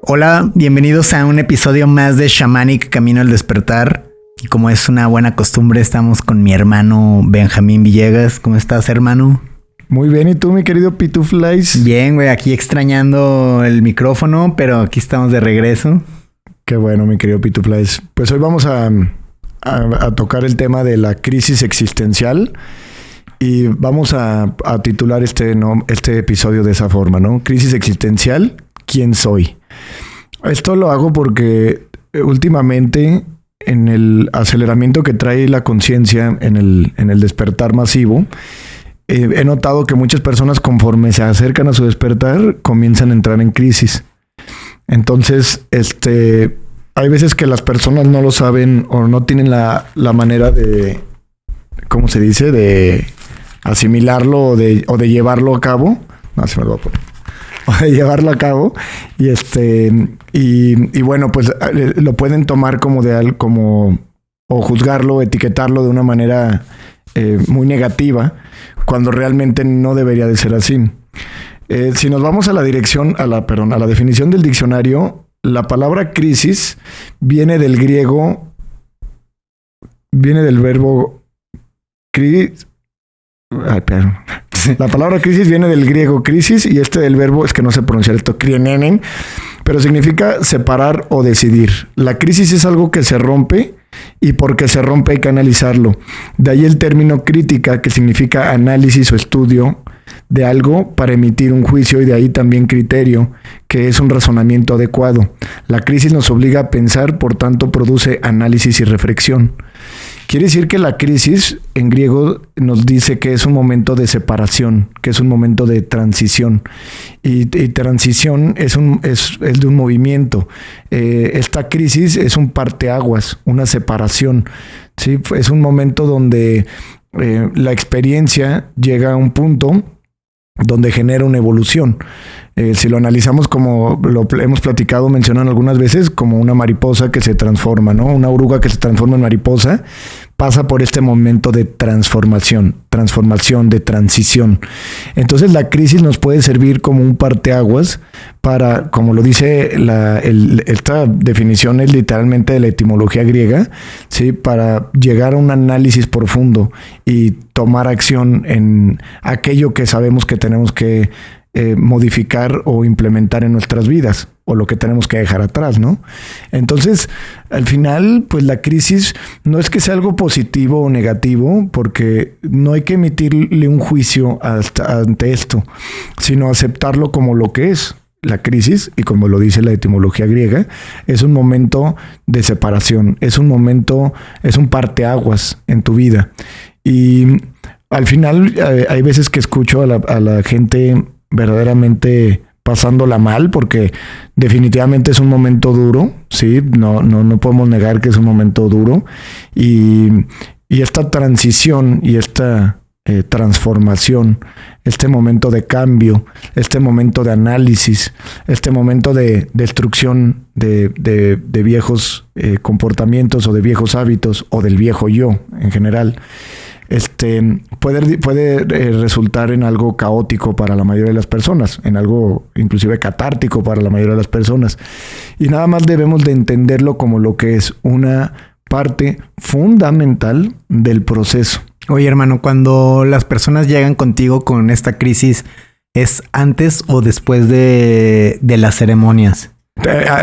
Hola, bienvenidos a un episodio más de Shamanic Camino al Despertar. Y como es una buena costumbre, estamos con mi hermano Benjamín Villegas. ¿Cómo estás, hermano? Muy bien, ¿y tú, mi querido Pituflies? Bien, güey, aquí extrañando el micrófono, pero aquí estamos de regreso. Qué bueno, mi querido Pituflies. Pues hoy vamos a tocar el tema de la crisis existencial y vamos a titular este episodio de esa forma, ¿no? Crisis existencial, ¿quién soy? Esto lo hago porque últimamente en el aceleramiento que trae la conciencia en el despertar masivo, he notado que muchas personas conforme se acercan a su despertar comienzan a entrar en crisis. Entonces, hay veces que las personas no lo saben o no tienen la manera de, ¿cómo se dice? De asimilarlo o de llevarlo a cabo. No, se me lo voy a poner. O de llevarlo a cabo. Y bueno, pues lo pueden tomar o juzgarlo, etiquetarlo de una manera muy negativa, cuando realmente no debería de ser así. Si nos vamos a la definición del diccionario, la palabra crisis viene del verbo la palabra crisis viene del griego crisis y del verbo, es que no sé pronunciar esto, krienenen, pero significa separar o decidir. La crisis es algo que se rompe y porque se rompe hay que analizarlo. De ahí el término crítica, que significa análisis o estudio de algo para emitir un juicio, y de ahí también criterio, que es un razonamiento adecuado. La crisis nos obliga a pensar, por tanto produce análisis y reflexión. Quiere decir que la crisis en griego nos dice que es un momento de separación, que es un momento de transición. Y transición es de un movimiento. Esta crisis es un parteaguas, una separación, ¿sí? Es un momento donde la experiencia llega a un punto donde genera una evolución. Si lo analizamos como lo hemos platicado, mencionado algunas veces, como una mariposa que se transforma, ¿no? Una oruga que se transforma en mariposa, pasa por este momento de transformación, de transición. Entonces la crisis nos puede servir como un parteaguas para, como lo dice esta definición es literalmente de la etimología griega, ¿sí? Para llegar a un análisis profundo y tomar acción en aquello que sabemos que tenemos que modificar o implementar en nuestras vidas, o lo que tenemos que dejar atrás, ¿no? Entonces, al final, pues la crisis no es que sea algo positivo o negativo, porque no hay que emitirle un juicio ante esto, sino aceptarlo como lo que es. La crisis, y como lo dice la etimología griega, es un momento de separación, es un parteaguas en tu vida. Y al final, hay veces que escucho a la gente verdaderamente pasándola mal, porque definitivamente es un momento duro, ¿sí? No podemos negar que es un momento duro. Y esta transición y esta transformación, este momento de cambio, este momento de análisis, este momento de destrucción de viejos comportamientos o de viejos hábitos o del viejo yo en general, puede resultar en algo caótico para la mayoría de las personas, en algo inclusive catártico para la mayoría de las personas. Y nada más debemos de entenderlo como lo que es una parte fundamental del proceso. Oye, hermano, cuando las personas llegan contigo con esta crisis, ¿es antes o después de las ceremonias?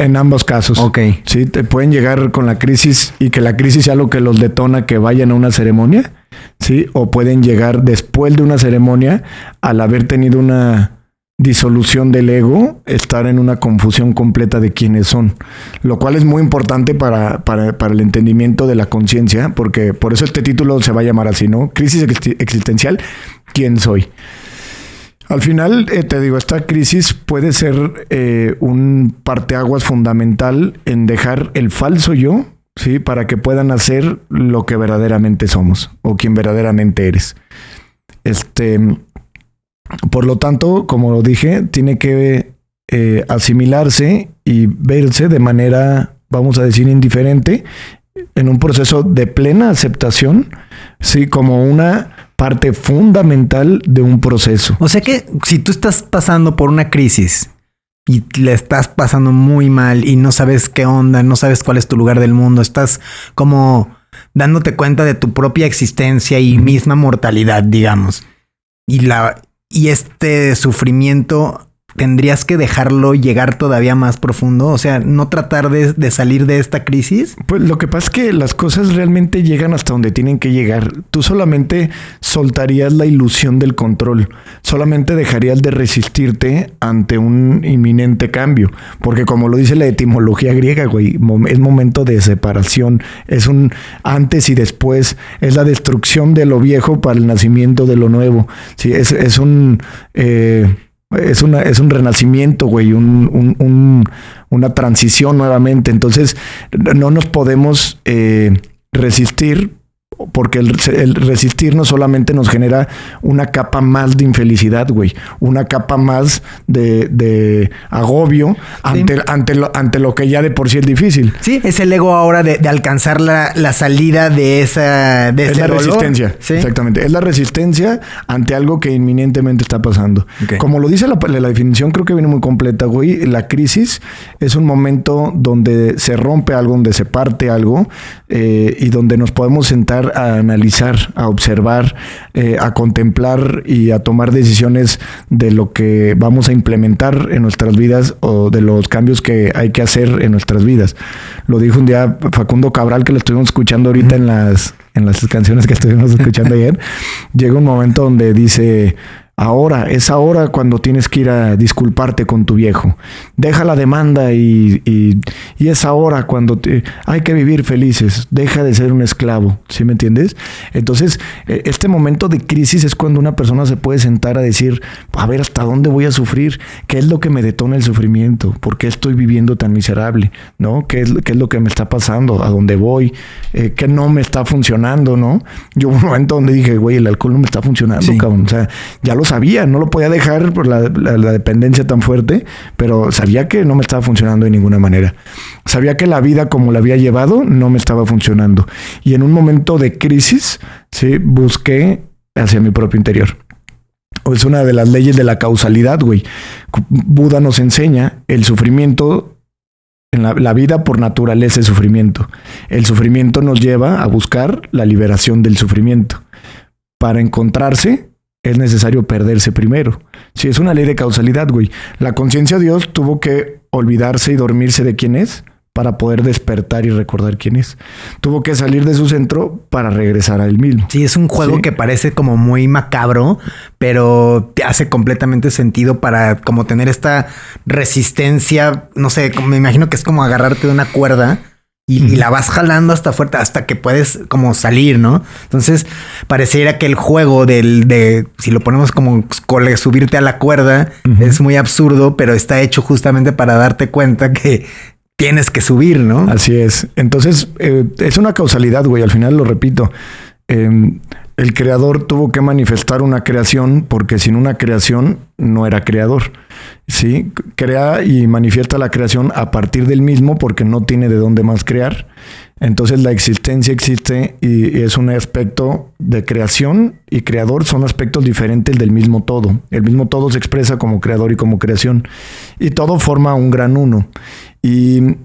En ambos casos. Ok. Sí, te pueden llegar con la crisis y que la crisis sea lo que los detona que vayan a una ceremonia, ¿sí? O pueden llegar después de una ceremonia, al haber tenido una disolución del ego, estar en una confusión completa de quiénes son, lo cual es muy importante para el entendimiento de la conciencia, porque por eso este título se va a llamar así, ¿no? Crisis existencial, ¿quién soy? Al final, te digo, esta crisis puede ser un parteaguas fundamental en dejar el falso yo, ¿sí? Para que puedan hacer lo que verdaderamente somos o quien verdaderamente eres. Por lo tanto, como lo dije, tiene que asimilarse y verse de manera, vamos a decir, indiferente, en un proceso de plena aceptación, sí, como una parte fundamental de un proceso. O sea que si tú estás pasando por una crisis y le estás pasando muy mal y no sabes qué onda, no sabes cuál es tu lugar del mundo, estás como dándote cuenta de tu propia existencia y misma mortalidad, digamos. Y este sufrimiento tendrías que dejarlo llegar todavía más profundo, o sea, no tratar de salir de esta crisis. Pues lo que pasa es que las cosas realmente llegan hasta donde tienen que llegar. Tú solamente soltarías la ilusión del control, solamente dejarías de resistirte ante un inminente cambio, porque como lo dice la etimología griega, güey, es momento de separación, es un antes y después, es la destrucción de lo viejo para el nacimiento de lo nuevo. Sí, es un renacimiento, güey, una transición nuevamente. Entonces, no nos podemos resistir, porque el resistir no solamente nos genera una capa más de infelicidad, güey, una capa más de agobio ante lo que ya de por sí es difícil. Sí, es el ego ahora de alcanzar la salida de ese la dolor. Resistencia, ¿sí? Exactamente. Es la resistencia ante algo que inminentemente está pasando. Okay. Como lo dice la definición, creo que viene muy completa, güey. La crisis es un momento donde se rompe algo, donde se parte algo, y donde nos podemos sentar a analizar, a observar, a contemplar y a tomar decisiones de lo que vamos a implementar en nuestras vidas o de los cambios que hay que hacer en nuestras vidas. Lo dijo un día Facundo Cabral, que lo estuvimos escuchando ahorita en las canciones que estuvimos escuchando ayer. Llega un momento donde dice: es ahora cuando tienes que ir a disculparte con tu viejo. Deja la demanda y es ahora cuando hay que vivir felices. Deja de ser un esclavo. ¿Sí me entiendes? Entonces, este momento de crisis es cuando una persona se puede sentar a decir: a ver, ¿hasta dónde voy a sufrir? ¿Qué es lo que me detona el sufrimiento? ¿Por qué estoy viviendo tan miserable? ¿No? ¿Qué es lo que me está pasando? ¿A dónde voy? ¿Qué no me está funcionando? ¿No? Yo hubo un momento donde dije: güey, el alcohol no me está funcionando, sí, cabrón. O sea, ya lo sabía, no lo podía dejar por la dependencia tan fuerte, pero sabía que no me estaba funcionando de ninguna manera. Sabía que la vida como la había llevado no me estaba funcionando. Y en un momento de crisis, sí, busqué hacia mi propio interior. Es una de las leyes de la causalidad, güey. Buda nos enseña el sufrimiento. En la vida por naturaleza es sufrimiento. El sufrimiento nos lleva a buscar la liberación del sufrimiento. Para encontrarse es necesario perderse primero. Sí, es una ley de causalidad, güey. La conciencia de Dios tuvo que olvidarse y dormirse de quién es para poder despertar y recordar quién es. Tuvo que salir de su centro para regresar a él mismo. Sí, es un juego, sí, que parece como muy macabro, pero te hace completamente sentido para como tener esta resistencia. No sé, me imagino que es como agarrarte de una cuerda y la vas jalando hasta fuerte, hasta que puedes como salir, ¿no? Entonces pareciera que el juego de si lo ponemos como subirte a la cuerda, es muy absurdo, pero está hecho justamente para darte cuenta que tienes que subir, ¿no? Así es. Entonces es una causalidad, güey. Al final lo repito. El creador tuvo que manifestar una creación, porque sin una creación no era creador. ¿Sí? Crea y manifiesta la creación a partir del mismo, porque no tiene de dónde más crear. Entonces la existencia existe y es un aspecto de creación y creador, son aspectos diferentes del mismo todo. El mismo todo se expresa como creador y como creación. Y todo forma un gran uno. Y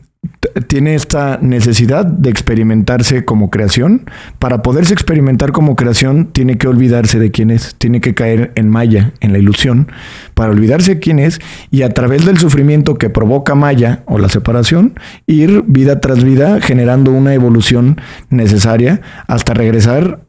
tiene esta necesidad de experimentarse como creación. Para poderse experimentar como creación, tiene que olvidarse de quién es. Tiene que caer en Maya, en la ilusión, para olvidarse de quién es y a través del sufrimiento que provoca Maya o la separación, ir vida tras vida generando una evolución necesaria hasta regresar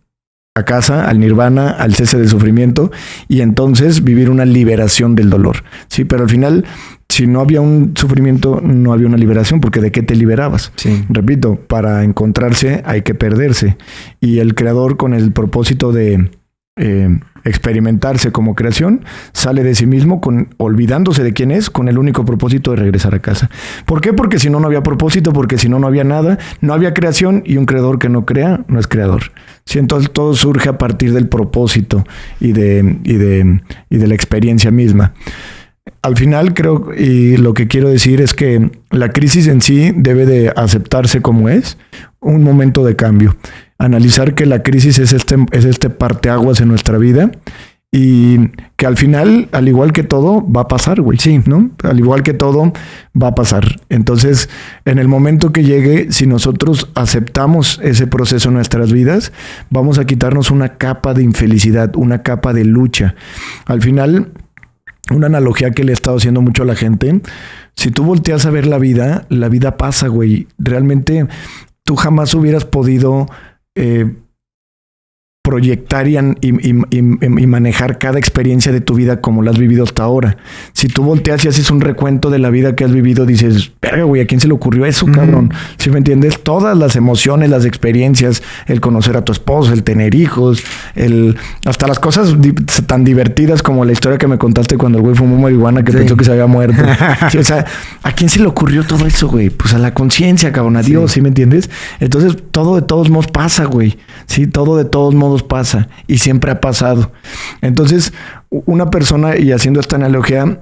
a casa, al nirvana, al cese del sufrimiento y entonces vivir una liberación del dolor. Sí, pero al final, si no había un sufrimiento, no había una liberación, porque ¿de qué te liberabas? Sí. Repito, para encontrarse hay que perderse. Y el creador, con el propósito de experimentarse como creación, sale de sí mismo olvidándose de quién es, con el único propósito de regresar a casa. ¿Por qué? Porque si no, no había propósito, porque si no, no había nada, no había creación, y un creador que no crea, no es creador. Sí, entonces todo surge a partir del propósito y de la experiencia misma. Al final creo, y lo que quiero decir es que la crisis en sí debe de aceptarse como es, un momento de cambio. Analizar que la crisis es este parteaguas en nuestra vida Y que al final, al igual que todo, va a pasar, güey. Sí. ¿No? Al igual que todo, va a pasar. Entonces, en el momento que llegue, si nosotros aceptamos ese proceso en nuestras vidas, vamos a quitarnos una capa de infelicidad, una capa de lucha. Al final, una analogía que le he estado haciendo mucho a la gente, si tú volteas a ver la vida pasa, güey. Realmente, tú jamás hubieras podido proyectar y manejar cada experiencia de tu vida como la has vivido hasta ahora. Si tú volteas y haces un recuento de la vida que has vivido, dices, verga, güey, ¿a quién se le ocurrió eso, cabrón? ¿Sí me entiendes? Todas las emociones, las experiencias, el conocer a tu esposo, el tener hijos, hasta las cosas tan divertidas como la historia que me contaste cuando el güey fumó marihuana que pensó que se había muerto. Sí, o sea, ¿a quién se le ocurrió todo eso, güey? Pues a la conciencia, cabrón, a Dios, ¿sí me entiendes? Entonces, todo de todos modos pasa, güey. Sí, todo de todos modos pasa y siempre ha pasado. Entonces, una persona, y haciendo esta analogía,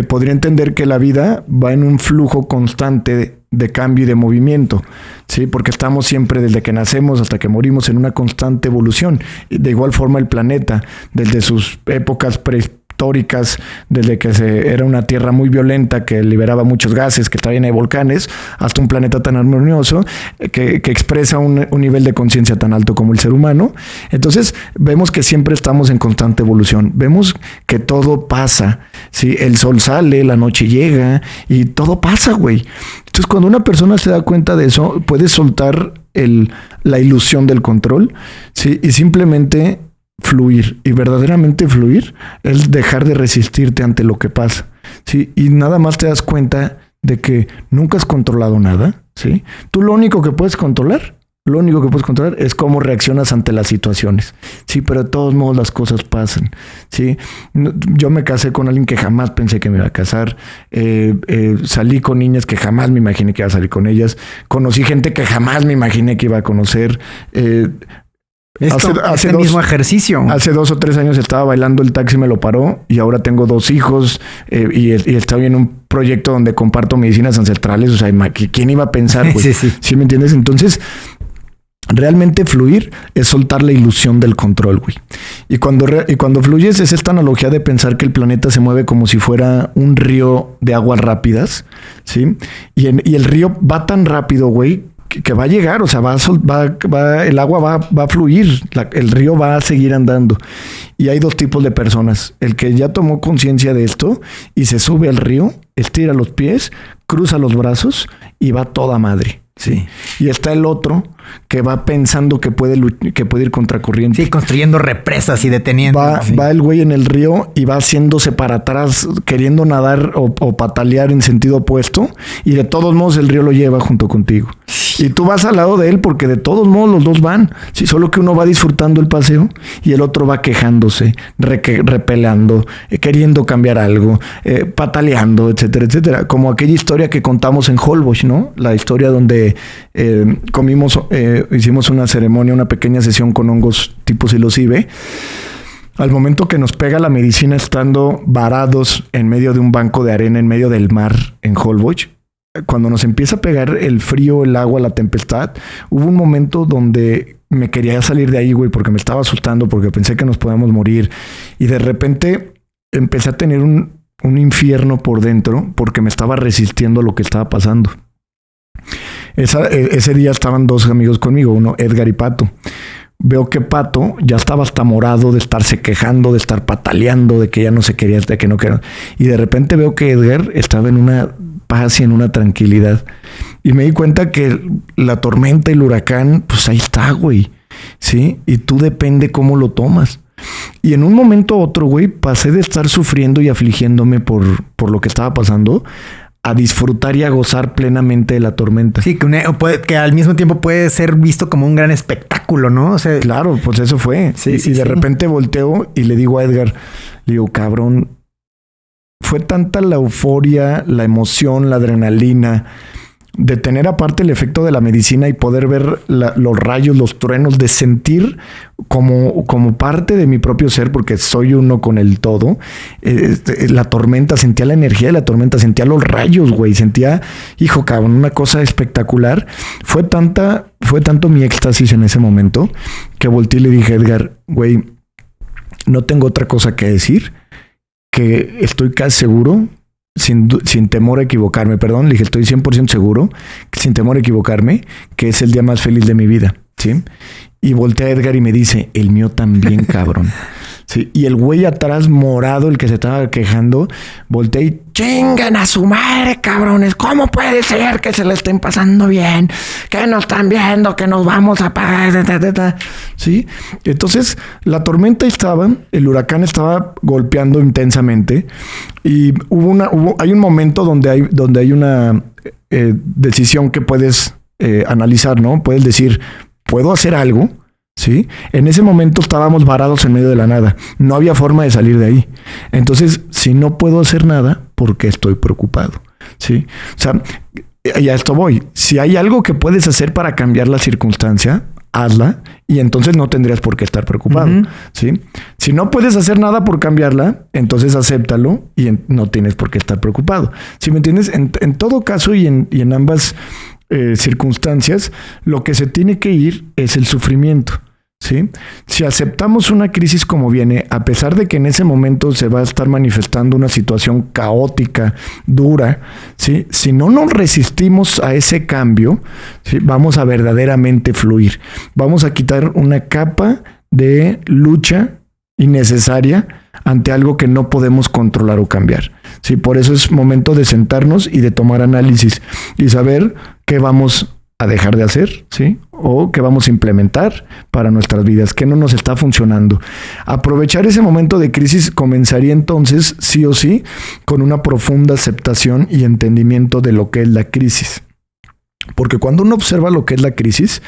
podría entender que la vida va en un flujo constante de cambio y de movimiento, ¿sí? Porque estamos siempre, desde que nacemos hasta que morimos, en una constante evolución. De igual forma el planeta, desde sus épocas históricas, desde que era una tierra muy violenta que liberaba muchos gases, que está llena de volcanes, hasta un planeta tan armonioso que expresa un nivel de conciencia tan alto como el ser humano. Entonces vemos que siempre estamos en constante evolución, vemos que todo pasa, ¿sí? El sol sale, la noche llega y todo pasa, güey. Entonces cuando una persona se da cuenta de eso, puede soltar la ilusión del control, ¿sí? Y simplemente fluir. Y verdaderamente fluir es dejar de resistirte ante lo que pasa, ¿sí? Y nada más te das cuenta de que nunca has controlado nada, ¿sí? Tú lo único que puedes controlar es cómo reaccionas ante las situaciones, ¿sí? Pero de todos modos las cosas pasan, ¿sí? Yo me casé con alguien que jamás pensé que me iba a casar. Salí con niñas que jamás me imaginé que iba a salir con ellas. Conocí gente que jamás me imaginé que iba a conocer. Hace mismo ejercicio. Hace 2 o 3 años estaba bailando, el taxi me lo paró y ahora tengo 2 hijos y estoy en un proyecto donde comparto medicinas ancestrales. O sea, ¿quién iba a pensar, güey? ¿Sí me entiendes? Entonces, realmente fluir es soltar la ilusión del control, güey. Y cuando fluyes es esta analogía de pensar que el planeta se mueve como si fuera un río de aguas rápidas, ¿sí? Y el río va tan rápido, güey, que va a llegar, o sea, el agua va a fluir, el río va a seguir andando. Y hay 2 tipos de personas: el que ya tomó conciencia de esto y se sube al río, estira los pies, cruza los brazos y va toda madre. Sí. Y está el otro que va pensando que puede ir contracorriente. Sí, construyendo represas y deteniendo. Va el güey en el río y va haciéndose para atrás, queriendo nadar o patalear en sentido opuesto. Y de todos modos el río lo lleva junto contigo. Y tú vas al lado de él porque de todos modos los dos van. Sí, solo que uno va disfrutando el paseo y el otro va quejándose, repeleando, queriendo cambiar algo, pataleando, etcétera, etcétera. Como aquella historia que contamos en Holbox, ¿no? La historia donde hicimos una ceremonia, una pequeña sesión con hongos tipo psilocibe. Al momento que nos pega la medicina estando varados en medio de un banco de arena en medio del mar en Holbox, cuando nos empieza a pegar el frío, el agua, la tempestad, hubo un momento donde me quería salir de ahí, güey, porque me estaba asustando, porque pensé que nos podíamos morir. Y de repente empecé a tener un infierno por dentro porque me estaba resistiendo a lo que estaba pasando. Ese día estaban 2 amigos conmigo, uno Edgar y Pato. Veo que Pato ya estaba hasta morado de estarse quejando, de estar pataleando, de que ya no se quería, de que no quería. Y de repente veo que Edgar estaba en una paz y en una tranquilidad. Y me di cuenta que la tormenta y el huracán, pues ahí está, güey. ¿Sí? Y tú depende cómo lo tomas. Y en un momento u otro, güey, pasé de estar sufriendo y afligiéndome por lo que estaba pasando a disfrutar y a gozar plenamente de la tormenta. Sí, que al mismo tiempo puede ser visto como un gran espectáculo, ¿no? O sea, claro, pues eso fue. Sí, y de repente volteo y le digo a Edgar, le digo, cabrón, fue tanta la euforia, la emoción, la adrenalina, de tener aparte el efecto de la medicina y poder ver los rayos, los truenos, de sentir como parte de mi propio ser, porque soy uno con el todo. La tormenta, sentía la energía de la tormenta, sentía los rayos, güey, sentía, hijo cabrón, una cosa espectacular. Fue tanto mi éxtasis en ese momento que volteé y le dije, Edgar, güey, no tengo otra cosa que decir, que estoy casi seguro, sin temor a equivocarme, perdón, le dije, estoy 100% seguro, sin temor a equivocarme, que es el día más feliz de mi vida, ¿sí? Y voltea a Edgar y me dice, el mío también, cabrón. Sí, y el güey atrás morado, el que se estaba quejando, voltea y chingan a su madre, cabrones. ¿Cómo puede ser que se le estén pasando bien? Que nos están viendo, que nos vamos a pagar. Sí, entonces la tormenta estaba, el huracán estaba golpeando intensamente y hay un momento donde hay una decisión que puedes analizar, ¿no? Puedes decir, ¿puedo hacer algo? ¿Sí? En ese momento estábamos varados en medio de la nada. No había forma de salir de ahí. Entonces, si no puedo hacer nada, ¿por qué estoy preocupado? ¿Sí? O sea, y a esto voy. Si hay algo que puedes hacer para cambiar la circunstancia, hazla y entonces no tendrías por qué estar preocupado. ¿Sí? Si no puedes hacer nada por cambiarla, entonces acéptalo y no tienes por qué estar preocupado. ¿Sí me entiendes? En todo caso y en ambas circunstancias, lo que se tiene que ir es el sufrimiento. ¿Sí? Si aceptamos una crisis como viene, a pesar de que en ese momento se va a estar manifestando una situación caótica, dura, ¿sí? Si no nos resistimos a ese cambio, ¿sí? Vamos a verdaderamente fluir. Vamos a quitar una capa de lucha innecesaria ante algo que no podemos controlar o cambiar. Sí, por eso es momento de sentarnos y de tomar análisis y saber qué vamos a dejar de hacer, ¿sí? O qué vamos a implementar para nuestras vidas, qué no nos está funcionando. Aprovechar ese momento de crisis comenzaría entonces, sí o sí, con una profunda aceptación y entendimiento de lo que es la crisis. Porque cuando uno observa lo que es la crisis,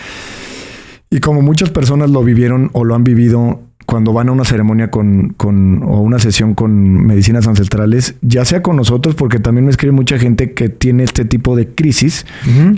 y como muchas personas lo vivieron o lo han vivido cuando van a una ceremonia o una sesión con medicinas ancestrales, ya sea con nosotros, porque también me escribe mucha gente que tiene este tipo de crisis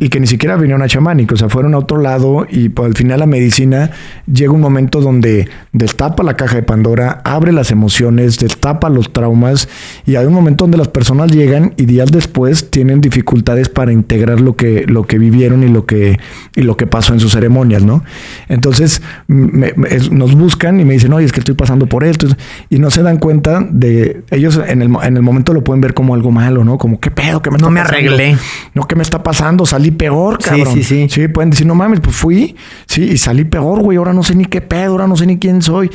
y que ni siquiera vinieron a chamánico, o sea, fueron a otro lado y pues, al final la medicina llega un momento donde destapa la caja de Pandora, abre las emociones, destapa los traumas y hay un momento donde las personas llegan y días después tienen dificultades para integrar lo que vivieron y lo que pasó en sus ceremonias, ¿no? Entonces nos buscan y me dicen, oye, es que estoy pasando por esto. Y no se dan cuenta de... Ellos en el momento lo pueden ver como algo malo, ¿no? Como, ¿qué pedo? ¿Qué me está pasando? No me arreglé. No, ¿qué me está pasando? Salí peor, cabrón. Sí. Sí, pueden decir, no mames, pues fui. Sí, y salí peor, güey. Ahora no sé ni qué pedo. Ahora no sé ni quién soy.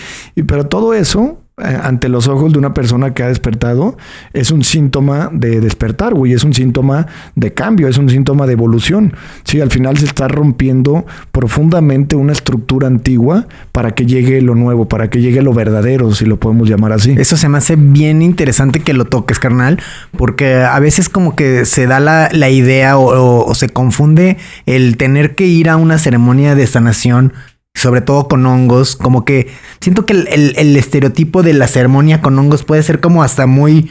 Pero todo eso... ante los ojos de una persona que ha despertado, es un síntoma de despertar, güey, es un síntoma de cambio, es un síntoma de evolución. Sí, al final se está rompiendo profundamente una estructura antigua para que llegue lo nuevo, para que llegue lo verdadero, si lo podemos llamar así. Eso se me hace bien interesante que lo toques, carnal, porque a veces como que se da la idea o se confunde el tener que ir a una ceremonia de sanación, sobre todo con hongos, como que siento que el estereotipo de la ceremonia con hongos puede ser como hasta muy,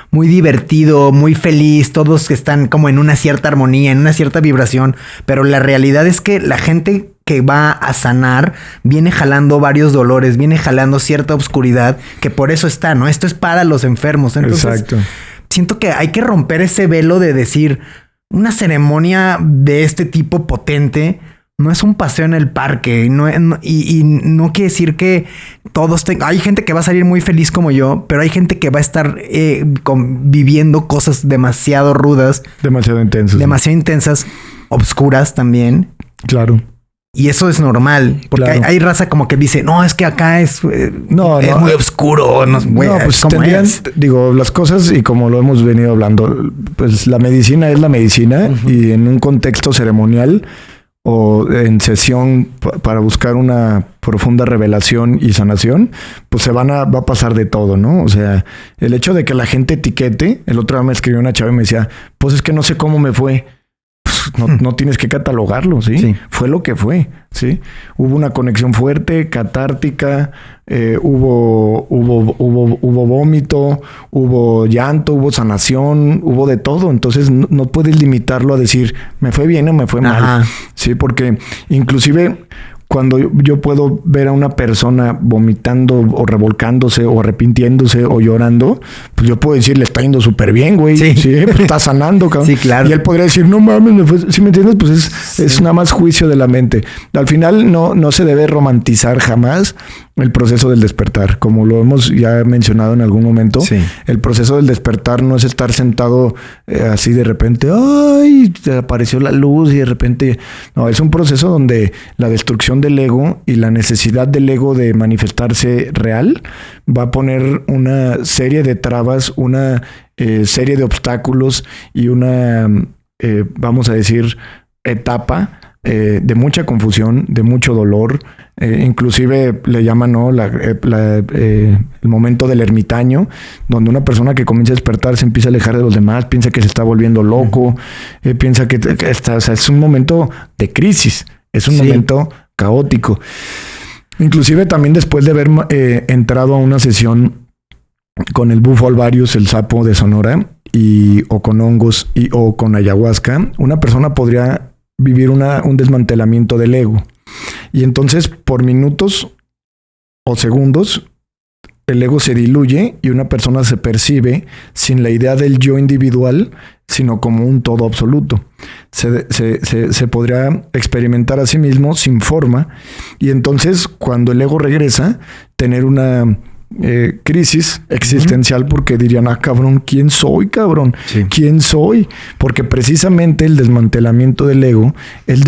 muy divertido, muy feliz, todos que están como en una cierta armonía, en una cierta vibración, pero la realidad es que la gente que va a sanar viene jalando varios dolores, viene jalando cierta oscuridad, que por eso está, ¿no? Esto es para los enfermos. Entonces, exacto. Siento que hay que romper ese velo de decir, una ceremonia de este tipo potente no es un paseo en el parque y no quiere decir que todos hay gente que va a salir muy feliz como yo, pero hay gente que va a estar viviendo cosas demasiado rudas, demasiado intensas, obscuras también. Claro. Y eso es normal, porque claro. hay raza como que dice, no, es que acá es muy oscuro. Pues tendrían, digo, las cosas, y como lo hemos venido hablando, pues la medicina es la medicina, y en un contexto ceremonial o en sesión para buscar una profunda revelación y sanación, pues va a pasar de todo, ¿no? O sea, el hecho de que la gente etiquete, el otro día me escribió una chava y me decía, pues es que no sé cómo me fue. Pues no tienes que catalogarlo, ¿sí? Fue lo que fue, ¿sí? Hubo una conexión fuerte, catártica, hubo vómito, hubo llanto, hubo sanación, hubo de todo. Entonces no puedes limitarlo a decir, me fue bien o me fue mal, ¿sí? Porque inclusive cuando yo puedo ver a una persona vomitando o revolcándose o arrepintiéndose o llorando, pues yo puedo decir, le está yendo súper bien, güey. Sí, pues está sanando, cabrón. Sí, claro. Y él podría decir, no mames, me fue... ¿Sí me entiendes? Pues es nada más juicio de la mente. Al final no se debe romantizar jamás el proceso del despertar. Como lo hemos ya mencionado en algún momento, Sí. el proceso del despertar no es estar sentado así de repente, ¡ay! Te apareció la luz y de repente... No, es un proceso donde la destrucción del ego y la necesidad del ego de manifestarse real va a poner una serie de trabas, una serie de obstáculos y una, vamos a decir, etapa de mucha confusión, de mucho dolor. Inclusive le llaman, ¿no?, el momento del ermitaño, donde una persona que comienza a despertar se empieza a alejar de los demás, piensa que se está volviendo loco, piensa que está, o sea, es un momento de crisis, es un momento caótico. Inclusive también después de haber entrado a una sesión con el bufo alvarius, el sapo de Sonora, o con hongos o con ayahuasca, una persona podría vivir un desmantelamiento del ego. Y entonces, por minutos o segundos, el ego se diluye y una persona se percibe sin la idea del yo individual, sino como un todo absoluto. Se podría experimentar a sí mismo sin forma, y entonces, cuando el ego regresa, tener una crisis existencial, porque dirían, cabrón, ¿quién soy, cabrón? Sí. ¿Quién soy? Porque precisamente el desmantelamiento del ego es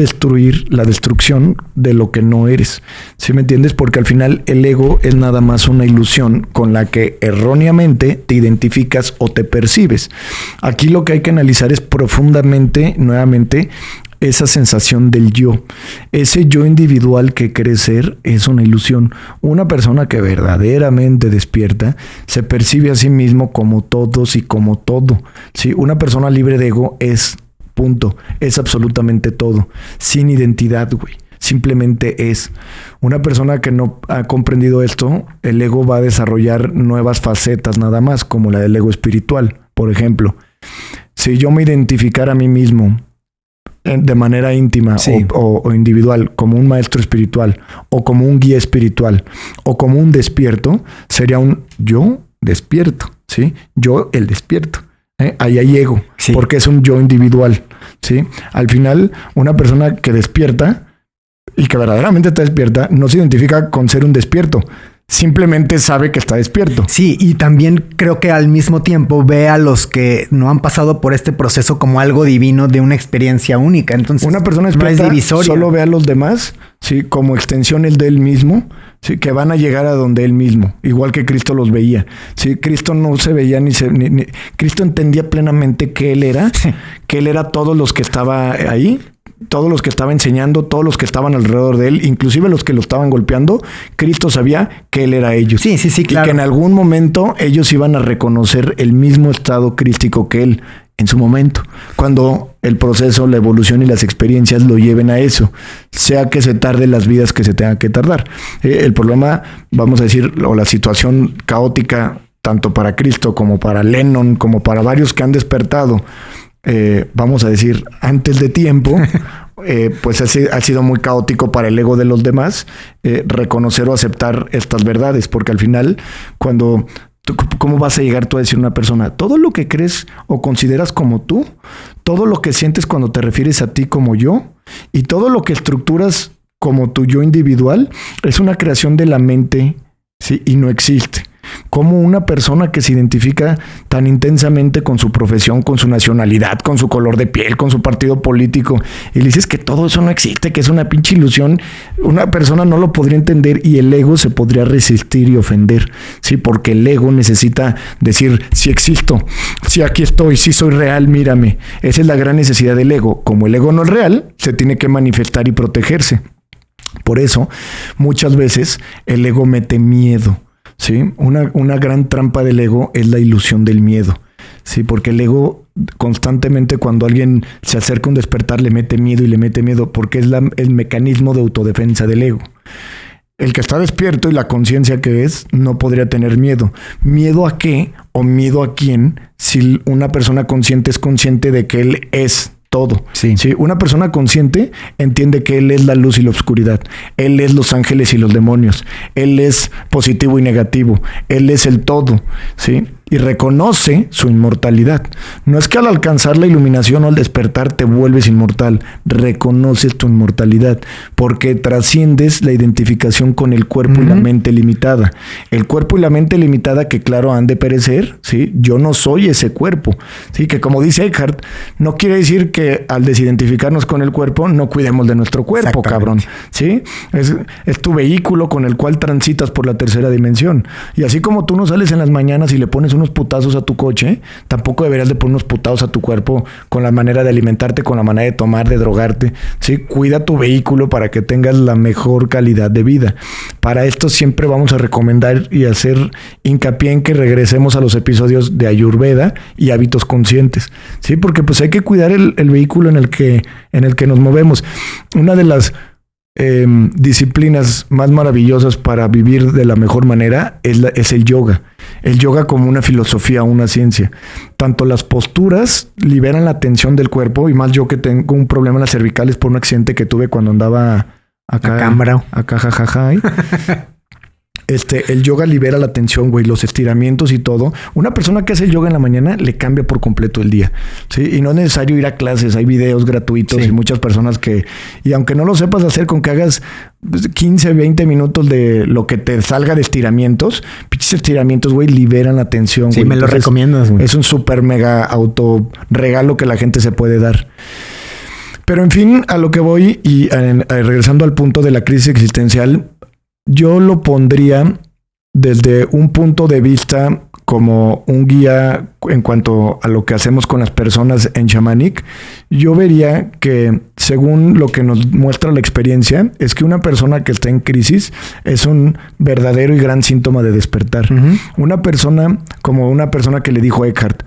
la destrucción de lo que no eres. ¿Sí me entiendes? Porque al final el ego es nada más una ilusión con la que erróneamente te identificas o te percibes. Aquí lo que hay que analizar es profundamente, nuevamente, esa sensación del yo. Ese yo individual que crees ser es una ilusión. Una persona que verdaderamente despierta se percibe a sí mismo como todos y como todo. ¿Sí? Una persona libre de ego es, punto, es absolutamente todo, sin identidad, güey. Simplemente es. Una persona que no ha comprendido esto, el ego va a desarrollar nuevas facetas nada más, como la del ego espiritual. Por ejemplo, si yo me identificara a mí mismo de manera íntima, sí, o individual, como un maestro espiritual, o como un guía espiritual, o como un despierto, sería un yo despierto, ¿sí? Yo el despierto. Ahí hay ego, sí, porque es un yo individual, ¿sí? Al final, una persona que despierta y que verdaderamente está despierta no se identifica con ser un despierto. Simplemente sabe que está despierto. Sí, y también creo que al mismo tiempo ve a los que no han pasado por este proceso como algo divino, de una experiencia única. Entonces, una persona despierta no es divisoria. Solo ve a los demás, sí, como extensiones de él mismo, sí, que van a llegar a donde él mismo, igual que Cristo los veía. Sí, Cristo no se veía Cristo entendía plenamente que él era todos los que estaba ahí, todos los que estaba enseñando, todos los que estaban alrededor de él, inclusive los que lo estaban golpeando. Cristo sabía que él era ellos. Sí, claro. Y que en algún momento ellos iban a reconocer el mismo estado crístico que él en su momento, cuando el proceso, la evolución y las experiencias lo lleven a eso, sea que se tarde las vidas que se tengan que tardar. El problema, vamos a decir, o la situación caótica, tanto para Cristo como para Lennon, como para varios que han despertado, vamos a decir, antes de tiempo, pues ha sido muy caótico para el ego de los demás reconocer o aceptar estas verdades, porque al final, cuando... ¿Cómo vas a llegar tú a decir a una persona todo lo que crees o consideras como tú, todo lo que sientes cuando te refieres a ti como yo, y todo lo que estructuras como tu yo individual es una creación de la mente, ¿sí? Y no existe? Como una persona que se identifica tan intensamente con su profesión, con su nacionalidad, con su color de piel, con su partido político, y le dices que todo eso no existe, que es una pinche ilusión, una persona no lo podría entender y el ego se podría resistir y ofender, ¿sí? Porque el ego necesita decir, sí existo, sí aquí estoy, sí soy real, mírame. Esa es la gran necesidad del ego. Como el ego no es real, se tiene que manifestar y protegerse. Por eso, muchas veces el ego mete miedo. Sí, una gran trampa del ego es la ilusión del miedo. Sí, porque el ego constantemente, cuando alguien se acerca a un despertar, le mete miedo, porque es el mecanismo de autodefensa del ego. El que está despierto y la conciencia que es, no podría tener miedo. ¿Miedo a qué o miedo a quién? Si una persona consciente es consciente de que él es todo. Sí. Sí, una persona consciente entiende que él es la luz y la oscuridad. Él es los ángeles y los demonios. Él es positivo y negativo. Él es el todo. ¿Sí? y reconoce su inmortalidad. No es que al alcanzar la iluminación o al despertar te vuelves inmortal, reconoces tu inmortalidad porque trasciendes la identificación con el cuerpo y la mente limitada. El cuerpo y la mente limitada que claro han de perecer, ¿sí? Yo no soy ese cuerpo, ¿sí? Que como dice Eckhart, no quiere decir que al desidentificarnos con el cuerpo no cuidemos de nuestro cuerpo, cabrón, ¿sí? Es tu vehículo con el cual transitas por la tercera dimensión. Y así como tú no sales en las mañanas y le pones unos putazos a tu coche, tampoco deberías de poner unos putazos a tu cuerpo con la manera de alimentarte, con la manera de tomar, de drogarte, ¿sí? Cuida tu vehículo para que tengas la mejor calidad de vida. Para esto siempre vamos a recomendar y hacer hincapié en que regresemos a los episodios de Ayurveda y hábitos conscientes, ¿sí? Porque pues hay que cuidar el vehículo en el que nos movemos. Una de las disciplinas más maravillosas para vivir de la mejor manera es el yoga. El yoga como una filosofía, una ciencia. Tanto las posturas liberan la tensión del cuerpo, y más yo que tengo un problema en las cervicales por un accidente que tuve cuando andaba acá, jajaja. El yoga libera la tensión, güey, los estiramientos y todo. Una persona que hace el yoga en la mañana le cambia por completo el día, ¿sí? Y no es necesario ir a clases, hay videos gratuitos y muchas personas que... Y aunque no lo sepas hacer, con que hagas 15, 20 minutos de lo que te salga de estiramientos, pinches estiramientos, güey, liberan la tensión, güey. Sí, me lo recomiendas, güey. Es un súper mega auto regalo que la gente se puede dar. Pero en fin, a lo que voy y regresando al punto de la crisis existencial, yo lo pondría desde un punto de vista como un guía en cuanto a lo que hacemos con las personas en Shamanic. Yo vería que según lo que nos muestra la experiencia, es que una persona que está en crisis es un verdadero y gran síntoma de despertar. Una persona que le dijo Eckhart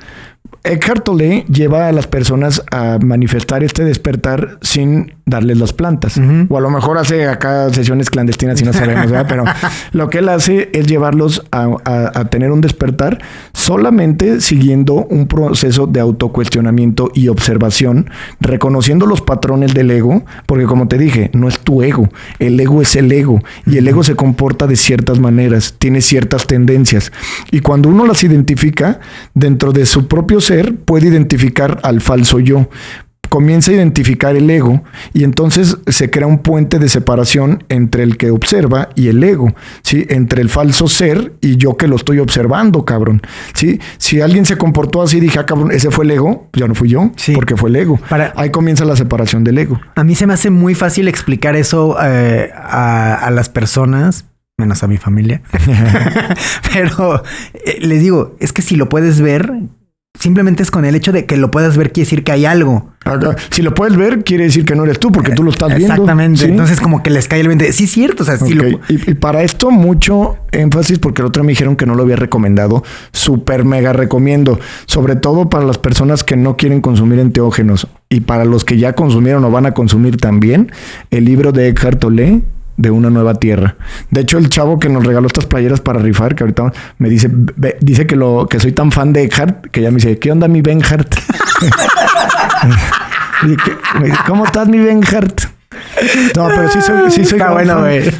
Tolle lleva a las personas a manifestar este despertar sin darles las plantas. O a lo mejor hace acá sesiones clandestinas y no sabemos, ¿verdad? Pero lo que él hace es llevarlos a tener un despertar solamente siguiendo un proceso de autocuestionamiento y observación, reconociendo los patrones del ego, porque como te dije, no es tu ego, el ego es el ego, y el ego se comporta de ciertas maneras, tiene ciertas tendencias, y cuando uno las identifica dentro de su propio ser, puede identificar al falso yo. Comienza a identificar el ego y entonces se crea un puente de separación entre el que observa y el ego, ¿sí? Entre el falso ser y yo que lo estoy observando, cabrón, ¿sí? Si alguien se comportó así, dije, cabrón, ese fue el ego, ya no fui yo, porque fue el ego. Ahí comienza la separación del ego. A mí se me hace muy fácil explicar eso a las personas, menos a mi familia. Pero les digo, es que si lo puedes ver... Simplemente es con el hecho de que lo puedas ver, quiere decir que hay algo. Si lo puedes ver, quiere decir que no eres tú, porque tú lo estás viendo. Exactamente. ¿Sí? Entonces, como que les cae el 20. Sí, cierto. O sea, sí y para esto, mucho énfasis, porque el otro me dijeron que no lo había recomendado. Súper mega recomiendo. Sobre todo para las personas que no quieren consumir enteógenos. Y para los que ya consumieron o van a consumir también, el libro de Eckhart Tolle, de Una Nueva Tierra. De hecho, el chavo que nos regaló estas playeras para rifar, que ahorita me dice que soy tan fan de Eckhart, que ya me dice, ¿qué onda mi Benhart? ¿Cómo estás mi Benhart? No, pero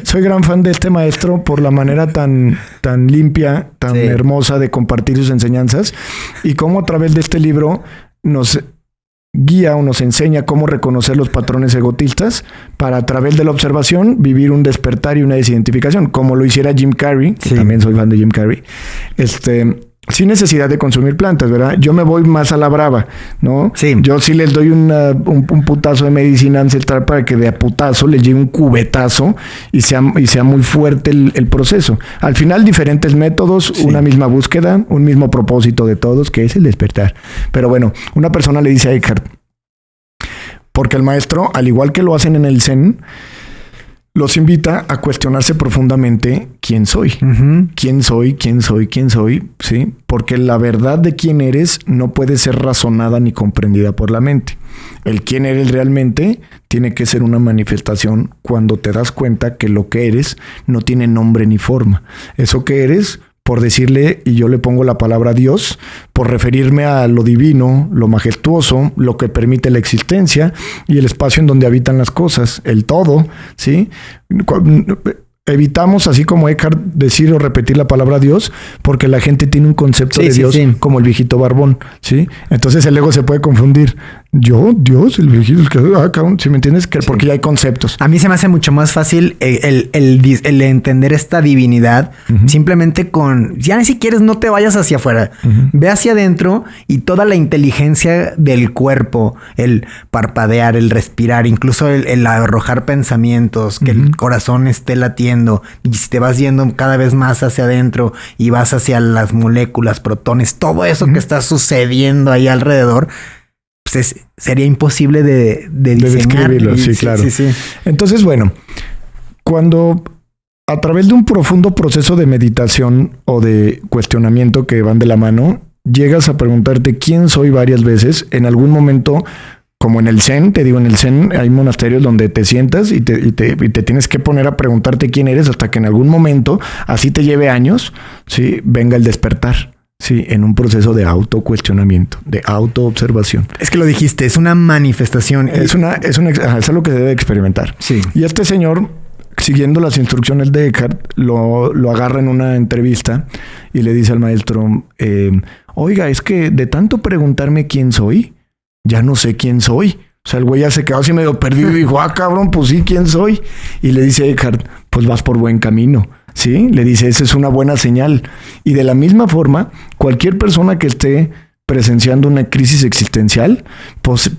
soy gran fan de este maestro por la manera tan limpia, tan hermosa de compartir sus enseñanzas, y cómo a través de este libro nos guía o nos enseña cómo reconocer los patrones egotistas para a través de la observación vivir un despertar y una desidentificación, como lo hiciera Jim Carrey, que también soy fan de Jim Carrey, sin necesidad de consumir plantas, ¿verdad? Yo me voy más a la brava, ¿no? Sí. Yo sí les doy un putazo de medicina ancestral para que de a putazo les llegue un cubetazo y sea muy fuerte el proceso. Al final, diferentes métodos, una misma búsqueda, un mismo propósito de todos, que es el despertar. Pero bueno, una persona le dice a Eckhart, porque el maestro, al igual que lo hacen en el Zen, los invita a cuestionarse profundamente quién soy. ¿Quién soy? ¿Quién soy? ¿Quién soy? ¿Sí? Porque la verdad de quién eres no puede ser razonada ni comprendida por la mente. El quién eres realmente tiene que ser una manifestación cuando te das cuenta que lo que eres no tiene nombre ni forma. Eso que eres, por decirle, y yo le pongo la palabra Dios, por referirme a lo divino, lo majestuoso, lo que permite la existencia y el espacio en donde habitan las cosas, el todo, ¿sí? evitamos, así como Eckhart, decir o repetir la palabra Dios, porque la gente tiene un concepto de Dios como el viejito barbón, ¿sí? Entonces el ego se puede confundir. Yo, Dios, el viejito, ¿sí me entiendes? Porque ya hay conceptos. A mí se me hace mucho más fácil el entender esta divinidad simplemente con... Ya si quieres, no te vayas hacia afuera. Ve hacia adentro y toda la inteligencia del cuerpo, el parpadear, el respirar, incluso el arrojar pensamientos, que el corazón esté latiendo. Y si te vas yendo cada vez más hacia adentro y vas hacia las moléculas, protones, todo eso que está sucediendo ahí alrededor, pues sería imposible de diseñar. Describirlo, sí, claro. Sí. Entonces, bueno, cuando a través de un profundo proceso de meditación o de cuestionamiento que van de la mano, llegas a preguntarte quién soy varias veces, en algún momento... Como en el Zen, te digo, en el Zen hay monasterios donde te sientas y te tienes que poner a preguntarte quién eres hasta que en algún momento, así te lleve años, ¿sí? Venga el despertar, ¿sí? En un proceso de autocuestionamiento, de autoobservación. Es que lo dijiste, es una manifestación. Es algo que se debe experimentar. Sí. Y este señor, siguiendo las instrucciones de Eckhart, lo agarra en una entrevista y le dice al maestro, oiga, es que de tanto preguntarme quién soy, ya no sé quién soy. O sea, el güey ya se quedó así medio perdido y dijo, cabrón, pues sí, ¿quién soy? Y le dice Eckhart, pues vas por buen camino, ¿sí? Le dice, esa es una buena señal. Y de la misma forma, cualquier persona que esté presenciando una crisis existencial, pues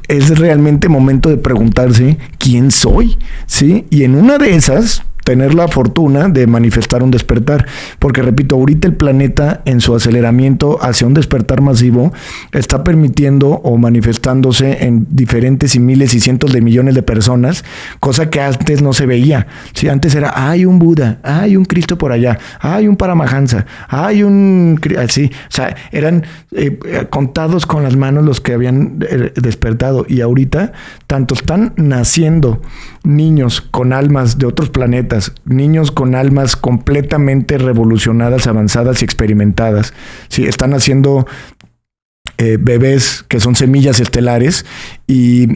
es realmente momento de preguntarse quién soy, ¿sí? Y en una de esas... tener la fortuna de manifestar un despertar. Porque, repito, ahorita el planeta en su aceleramiento hacia un despertar masivo está permitiendo o manifestándose en diferentes y miles y cientos de millones de personas, cosa que antes no se veía. Sí, antes era, hay un Buda, hay un Cristo por allá, hay un Paramahansa, hay un... Así, o sea, eran contados con las manos los que habían despertado. Y ahorita, tanto están naciendo niños con almas de otros planetas, niños con almas completamente revolucionadas, avanzadas y experimentadas. Sí, están haciendo bebés que son semillas estelares y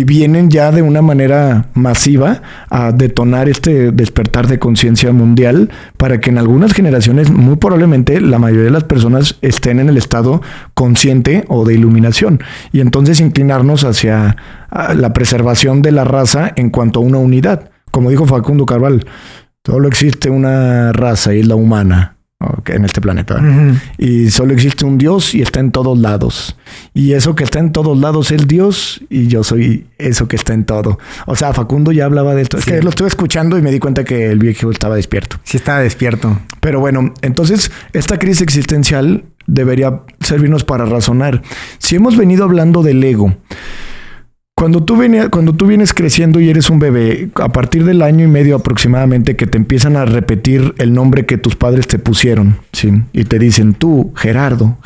vienen ya de una manera masiva a detonar este despertar de conciencia mundial para que en algunas generaciones, muy probablemente, la mayoría de las personas estén en el estado consciente o de iluminación. Y entonces inclinarnos hacia la preservación de la raza en cuanto a una unidad. Como dijo Facundo Cabral, solo existe una raza y es la humana. Okay, en este planeta. Y solo existe un Dios y está en todos lados. Y eso que está en todos lados es Dios y yo soy eso que está en todo. O sea, Facundo ya hablaba de esto. Es que lo estuve escuchando y me di cuenta que el viejo estaba despierto. Sí, estaba despierto. Pero bueno, entonces esta crisis existencial debería servirnos para razonar. Si hemos venido hablando del ego, cuando tú vienes creciendo y eres un bebé, a partir del año y medio aproximadamente que te empiezan a repetir el nombre que tus padres te pusieron, ¿sí? Y te dicen, tú, Gerardo,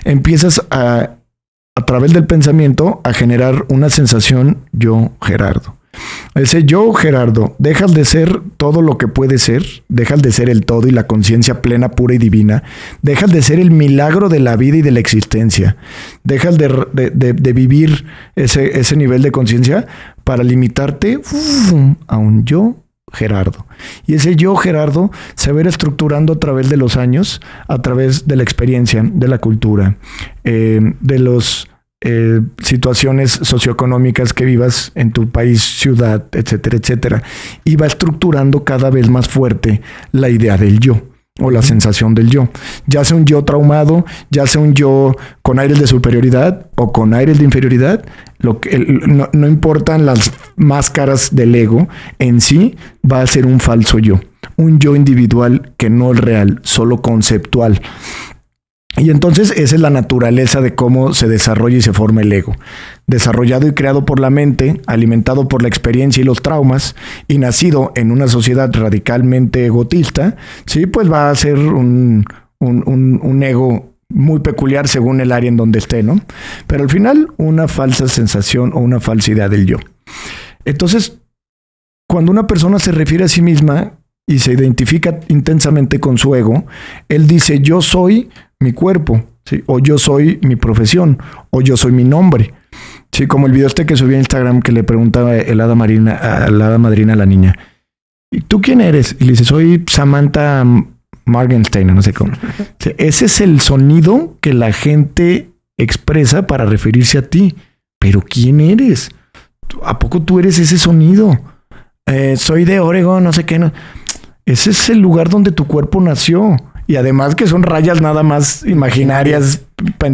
empiezas a través del pensamiento a generar una sensación, yo, Gerardo. Ese yo, Gerardo, dejas de ser todo lo que puede ser, dejas de ser el todo y la conciencia plena, pura y divina, dejas de ser el milagro de la vida y de la existencia, dejas de vivir ese nivel de conciencia para limitarte a un yo, Gerardo. Y ese yo, Gerardo, se va a ir estructurando a través de los años, a través de la experiencia, de la cultura, de los... situaciones socioeconómicas que vivas en tu país, ciudad, etcétera, etcétera. Y va estructurando cada vez más fuerte la idea del yo o la sensación del yo. Ya sea un yo traumado, ya sea un yo con aires de superioridad o con aires de inferioridad, no importan las máscaras del ego, en sí va a ser un falso yo. Un yo individual que no es real, solo conceptual. Y entonces esa es la naturaleza de cómo se desarrolla y se forma el ego. Desarrollado y creado por la mente, alimentado por la experiencia y los traumas, y nacido en una sociedad radicalmente egotista, sí, pues va a ser un ego muy peculiar según el área en donde esté, ¿no? Pero al final, una falsa sensación o una falsa idea del yo. Entonces, cuando una persona se refiere a sí misma y se identifica intensamente con su ego, él dice, yo soy mi cuerpo, ¿sí? O yo soy mi profesión, o yo soy mi nombre. Sí, como el video que subí a Instagram que le preguntaba a la hada madrina a la niña, ¿Y tú quién eres? Y le dices, soy Samantha Morgenstern, no sé cómo. Ese es el sonido que la gente expresa para referirse a ti. Pero ¿quién eres? ¿A poco tú eres ese sonido? Soy de Oregon, no sé qué. No. Ese es el lugar donde tu cuerpo nació. Y además que son rayas nada más imaginarias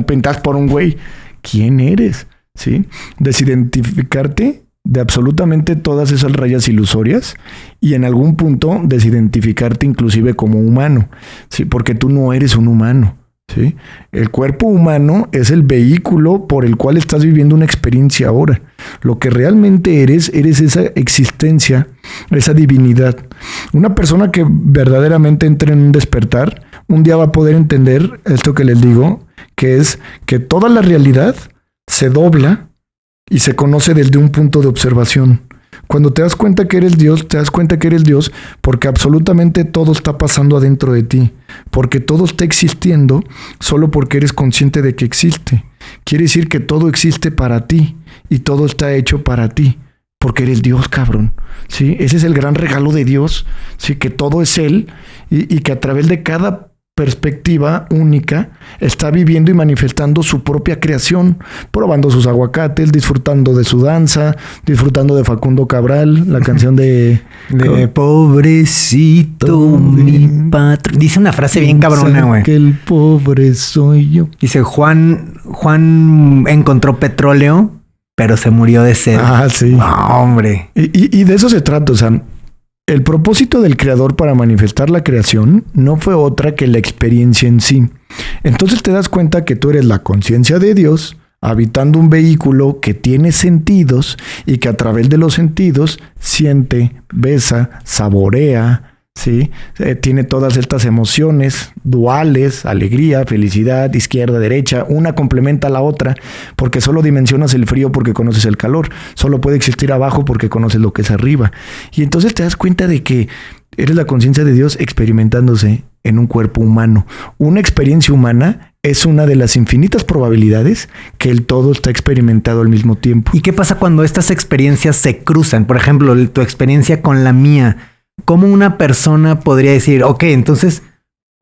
pintadas por un güey. ¿Quién eres? ¿Sí? Desidentificarte de absolutamente todas esas rayas ilusorias y en algún punto desidentificarte inclusive como humano. ¿Sí? Porque tú no eres un humano. ¿Sí? El cuerpo humano es el vehículo por el cual estás viviendo una experiencia ahora. Lo que realmente eres esa existencia, esa divinidad. Una persona que verdaderamente entre en un despertar, un día va a poder entender esto que les digo, que es que toda la realidad se dobla y se conoce desde un punto de observación. Cuando te das cuenta que eres Dios, te das cuenta que eres Dios porque absolutamente todo está pasando adentro de ti. Porque todo está existiendo solo porque eres consciente de que existe. Quiere decir que todo existe para ti y todo está hecho para ti. Porque eres Dios, cabrón. ¿Sí? Ese es el gran regalo de Dios. ¿Sí? Que todo es Él y que a través de cada perspectiva única, está viviendo y manifestando su propia creación, probando sus aguacates, disfrutando de su danza, disfrutando de Facundo Cabral, la canción de pobrecito mi patrón. Dice una frase bien cabrona, güey. Que el pobre soy yo. Dice, Juan encontró petróleo, pero se murió de sed. Ah, sí. No, hombre. Y de eso se trata, o sea, el propósito del creador para manifestar la creación no fue otra que la experiencia en sí. Entonces te das cuenta que tú eres la conciencia de Dios habitando un vehículo que tiene sentidos y que a través de los sentidos siente, besa, saborea, ¿sí? Tiene todas estas emociones duales, alegría, felicidad, izquierda, derecha, una complementa a la otra, porque solo dimensionas el frío porque conoces el calor, solo puede existir abajo porque conoces lo que es arriba. Y entonces te das cuenta de que eres la conciencia de Dios experimentándose en un cuerpo humano. Una experiencia humana es una de las infinitas probabilidades que el todo está experimentado al mismo tiempo. ¿Y qué pasa cuando estas experiencias se cruzan? Por ejemplo, tu experiencia con la mía. ¿Cómo una persona podría decir, ok, entonces,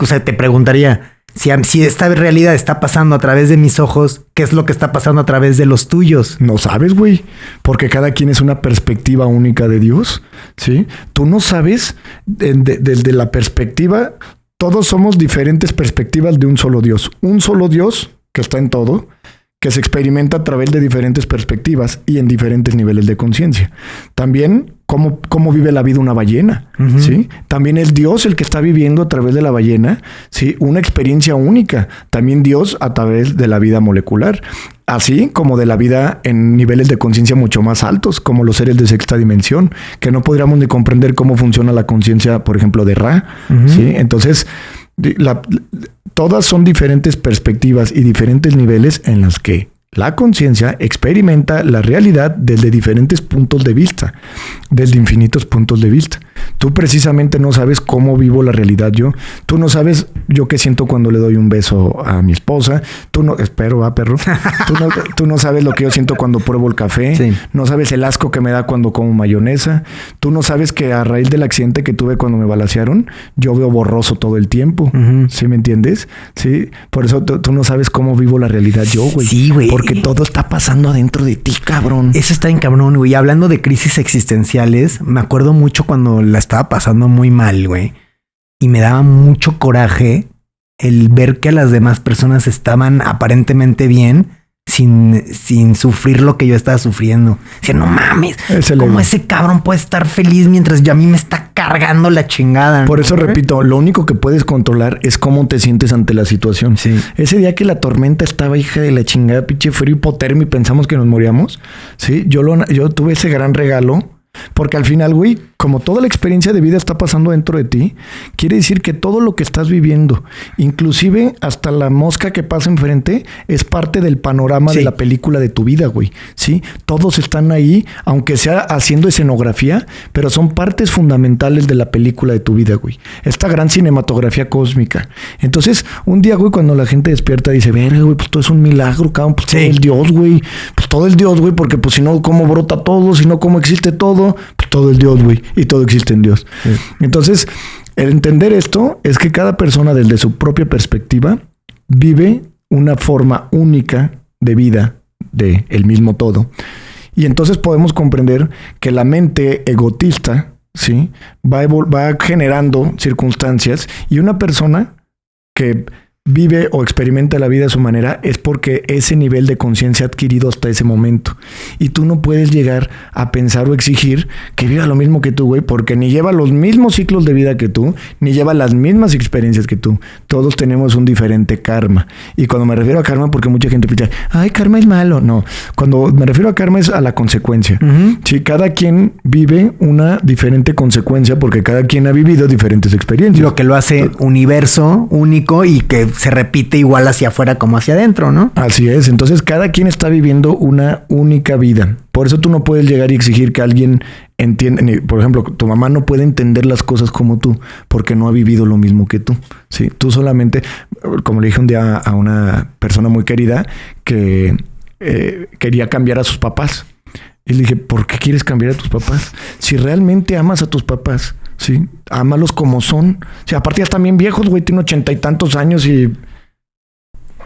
o sea, te preguntaría, si esta realidad está pasando a través de mis ojos, ¿qué es lo que está pasando a través de los tuyos? No sabes, güey, porque cada quien es una perspectiva única de Dios, ¿sí? Tú no sabes desde la perspectiva, todos somos diferentes perspectivas de un solo Dios que está en todo, que se experimenta a través de diferentes perspectivas y en diferentes niveles de conciencia. También cómo vive la vida una ballena, uh-huh. ¿Sí? También es Dios el que está viviendo a través de la ballena, ¿sí? Una experiencia única. También Dios a través de la vida molecular, así como de la vida en niveles de conciencia mucho más altos, como los seres de sexta dimensión, que no podríamos ni comprender cómo funciona la conciencia, por ejemplo, de Ra, uh-huh. ¿Sí? Entonces, todas son diferentes perspectivas y diferentes niveles en los que la conciencia experimenta la realidad desde diferentes puntos de vista, desde infinitos puntos de vista. Tú precisamente no sabes cómo vivo la realidad yo. Tú no sabes yo qué siento cuando le doy un beso a mi esposa. Tú no, espero, perro. Tú no sabes lo que yo siento cuando pruebo el café. Sí. No sabes el asco que me da cuando como mayonesa. Tú no sabes que a raíz del accidente que tuve cuando me balacearon, yo veo borroso todo el tiempo. Uh-huh. ¿Sí me entiendes? Sí. Por eso tú no sabes cómo vivo la realidad yo, güey. Sí, güey. Porque todo está pasando adentro de ti, cabrón. Eso está bien cabrón, güey. Hablando de crisis existenciales, me acuerdo mucho cuando la estaba pasando muy mal, güey. Y me daba mucho coraje el ver que las demás personas estaban aparentemente bien sin sufrir lo que yo estaba sufriendo. Decía, no mames, ¿cómo ese cabrón puede estar feliz mientras a mí me está cargando la chingada? Por eso repito, lo único que puedes controlar es cómo te sientes ante la situación. Sí. Ese día que la tormenta estaba hija de la chingada, pinche frío hipotermia y pensamos que nos moríamos, ¿sí? Yo tuve ese gran regalo. Porque al final, güey, como toda la experiencia de vida está pasando dentro de ti, quiere decir que todo lo que estás viviendo, inclusive hasta la mosca que pasa enfrente, es parte del panorama de la película de tu vida, güey. ¿Sí? Todos están ahí, aunque sea haciendo escenografía, pero son partes fundamentales de la película de tu vida, güey. Esta gran cinematografía cósmica. Entonces, un día, güey, cuando la gente despierta dice, verga, güey, pues todo es un milagro, cabrón, pues todo el Dios, güey. Pues todo el Dios, güey, porque pues si no, ¿cómo brota todo? Si no, ¿cómo existe todo? Pues todo el Dios, güey. y todo existe en Dios. Sí. Entonces, el entender esto es que cada persona desde su propia perspectiva vive una forma única de vida de el mismo todo. Y entonces podemos comprender que la mente egotista, ¿sí?, va generando circunstancias, y una persona que vive o experimenta la vida a su manera es porque ese nivel de conciencia ha adquirido hasta ese momento. Y tú no puedes llegar a pensar o exigir que viva lo mismo que tú, güey, porque ni lleva los mismos ciclos de vida que tú, ni lleva las mismas experiencias que tú. Todos tenemos un diferente karma. Y cuando me refiero a karma, porque mucha gente piensa, ay, karma es malo. No, cuando me refiero a karma es a la consecuencia. Sí, cada quien vive una diferente consecuencia porque cada quien ha vivido diferentes experiencias. Lo que lo hace universo único y que se repite igual hacia afuera como hacia adentro, ¿no? Así es. Entonces, cada quien está viviendo una única vida. Por eso tú no puedes llegar y exigir que alguien entienda. Por ejemplo, tu mamá no puede entender las cosas como tú porque no ha vivido lo mismo que tú. Sí, tú solamente, como le dije un día a una persona muy querida que quería cambiar a sus papás. Y le dije, ¿por qué quieres cambiar a tus papás? Si realmente amas a tus papás, sí, ámalos como son. O sea, aparte ya están bien viejos, güey, tienen 80 y tantos años y...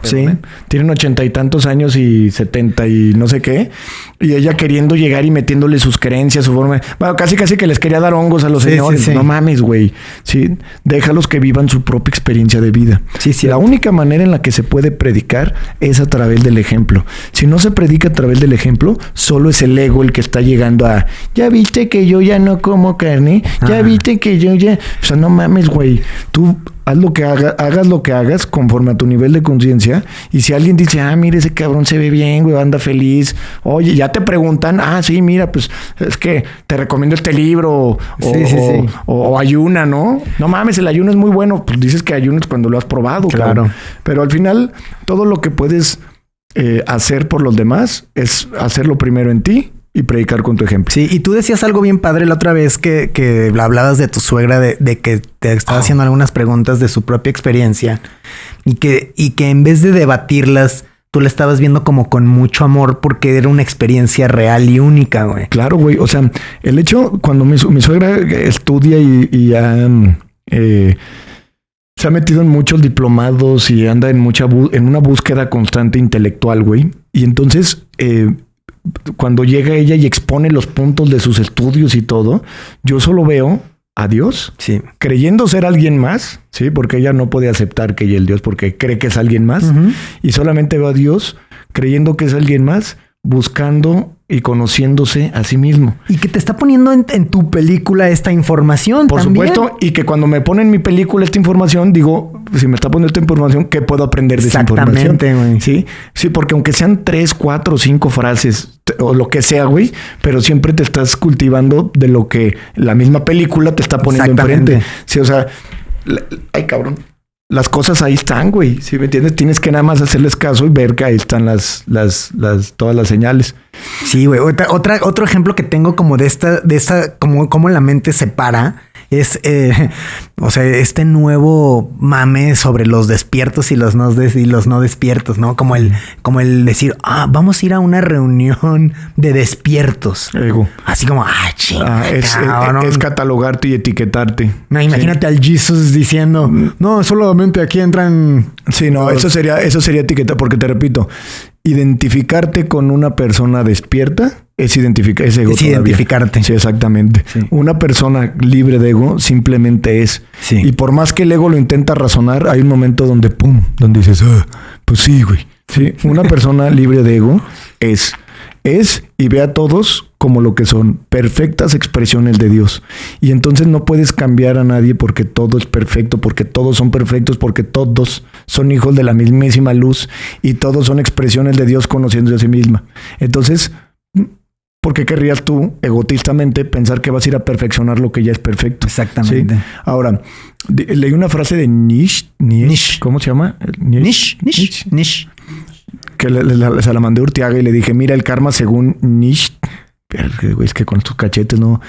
Sí, tienen 80 y tantos años y 70 y no sé qué. Y ella queriendo llegar y metiéndole sus creencias, su forma... Bueno, casi que les quería dar hongos a los señores. Sí. No mames, güey. Sí, déjalos que vivan su propia experiencia de vida. Sí. La única manera en la que se puede predicar es a través del ejemplo. Si no se predica a través del ejemplo, solo es el ego el que está llegando a... Ya viste que yo ya no como carne. Ya viste que yo ya... O sea, no mames, güey. Tú... Haz lo que hagas lo que hagas conforme a tu nivel de conciencia. Y si alguien dice, mira, ese cabrón se ve bien, güey, anda feliz. Oye, ya te preguntan, sí, mira, pues es que te recomiendo este libro. O ayuna, ¿no? No mames, el ayuno es muy bueno. Pues dices que ayunas cuando lo has probado. Claro. Cabrón. Pero al final, todo lo que puedes hacer por los demás es hacerlo primero en ti y predicar con tu ejemplo. Sí, y tú decías algo bien padre la otra vez que hablabas de tu suegra, de que te estaba haciendo algunas preguntas de su propia experiencia y que en vez de debatirlas, tú la estabas viendo como con mucho amor porque era una experiencia real y única, güey. Claro, güey. O sea, el hecho cuando mi suegra estudia y se ha metido en muchos diplomados y anda en una búsqueda constante intelectual, güey. Y entonces... cuando llega ella y expone los puntos de sus estudios y todo, yo solo veo a Dios, sí, creyendo ser alguien más, sí, porque ella no puede aceptar que ella es el Dios porque cree que es alguien más, y solamente veo a Dios creyendo que es alguien más, buscando y conociéndose a sí mismo. Y que te está poniendo en tu película esta información. Por también. Supuesto, y que cuando me ponen en mi película esta información, digo, si me está poniendo esta información, ¿qué puedo aprender de esa información? Güey. Sí, porque aunque sean 3, 4, 5 frases o lo que sea, güey, pero siempre te estás cultivando de lo que la misma película te está poniendo enfrente. Sí, o sea, ay, cabrón. Las cosas ahí están, güey. ¿Sí me entiendes? Tienes que nada más hacerles caso y ver que ahí están todas las señales. Sí, güey. Otro ejemplo que tengo como de esta, como la mente se para es, o sea, este nuevo mame sobre los despiertos y los no despiertos, ¿no? Como el decir, vamos a ir a una reunión de despiertos. Ego. Así como, es catalogarte y etiquetarte. No, imagínate al Jesus diciendo, no, solamente aquí entran. Sí, no, eso sería etiqueta, porque te repito, identificarte con una persona despierta es ego. Es identificarte. Sí, exactamente. Sí. Una persona libre de ego simplemente es. Sí. Y por más que el ego lo intenta razonar, hay un momento donde donde dices, pues sí, güey. Sí, una persona libre de ego es y ve a todos como lo que son, perfectas expresiones de Dios. Y entonces no puedes cambiar a nadie porque todo es perfecto, porque todos son perfectos, porque todos son hijos de la mismísima luz y todos son expresiones de Dios conociéndose a sí misma. Entonces, ¿por qué querrías tú, egotistamente, pensar que vas a ir a perfeccionar lo que ya es perfecto? Exactamente. ¿Sí? Ahora, leí una frase de Nietzsche. ¿Cómo se llama? Nietzsche. Que se la mandé a Urtiaga y le dije, mira, el karma según Nietzsche. Es que con tus cachetes, ¿no?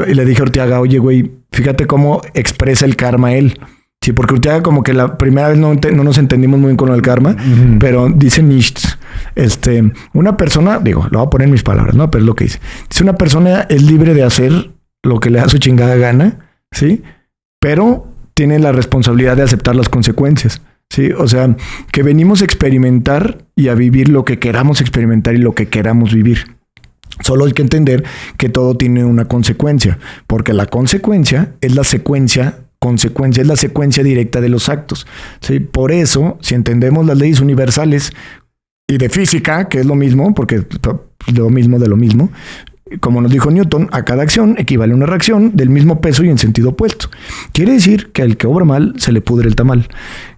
Y le dije a Urtiaga, oye, güey, fíjate cómo expresa el karma él. Sí, porque Urtiaga como que la primera vez no nos entendimos muy bien con el karma, pero dice Nietzsche, una persona, lo voy a poner en mis palabras, ¿no? Pero es lo que dice. Dice, una persona es libre de hacer lo que le da su chingada gana, ¿sí? Pero tiene la responsabilidad de aceptar las consecuencias, ¿sí? O sea, que venimos a experimentar y a vivir lo que queramos experimentar y lo que queramos vivir. Solo hay que entender que todo tiene una consecuencia, porque la consecuencia es la secuencia directa de los actos, ¿sí? Por eso, si entendemos las leyes universales y de física, que es lo mismo, porque lo mismo de lo mismo, como nos dijo Newton, a cada acción equivale una reacción del mismo peso y en sentido opuesto. Quiere decir que al que obra mal se le pudre el tamal.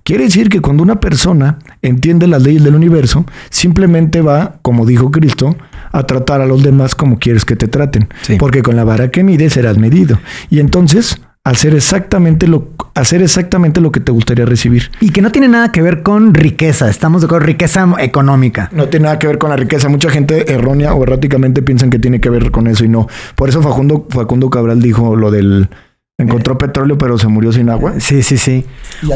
Quiere decir que cuando una persona entiende las leyes del universo, simplemente va, como dijo Cristo, a tratar a los demás como quieres que te traten. Sí. Porque con la vara que mides serás medido. Y entonces, hacer exactamente lo que te gustaría recibir. Y que no tiene nada que ver con riqueza. Estamos de acuerdo, riqueza económica. No tiene nada que ver con la riqueza. Mucha gente errónea o erráticamente piensan que tiene que ver con eso y no. Por eso Facundo Cabral dijo lo del... Encontró petróleo pero se murió sin agua. Sí. Y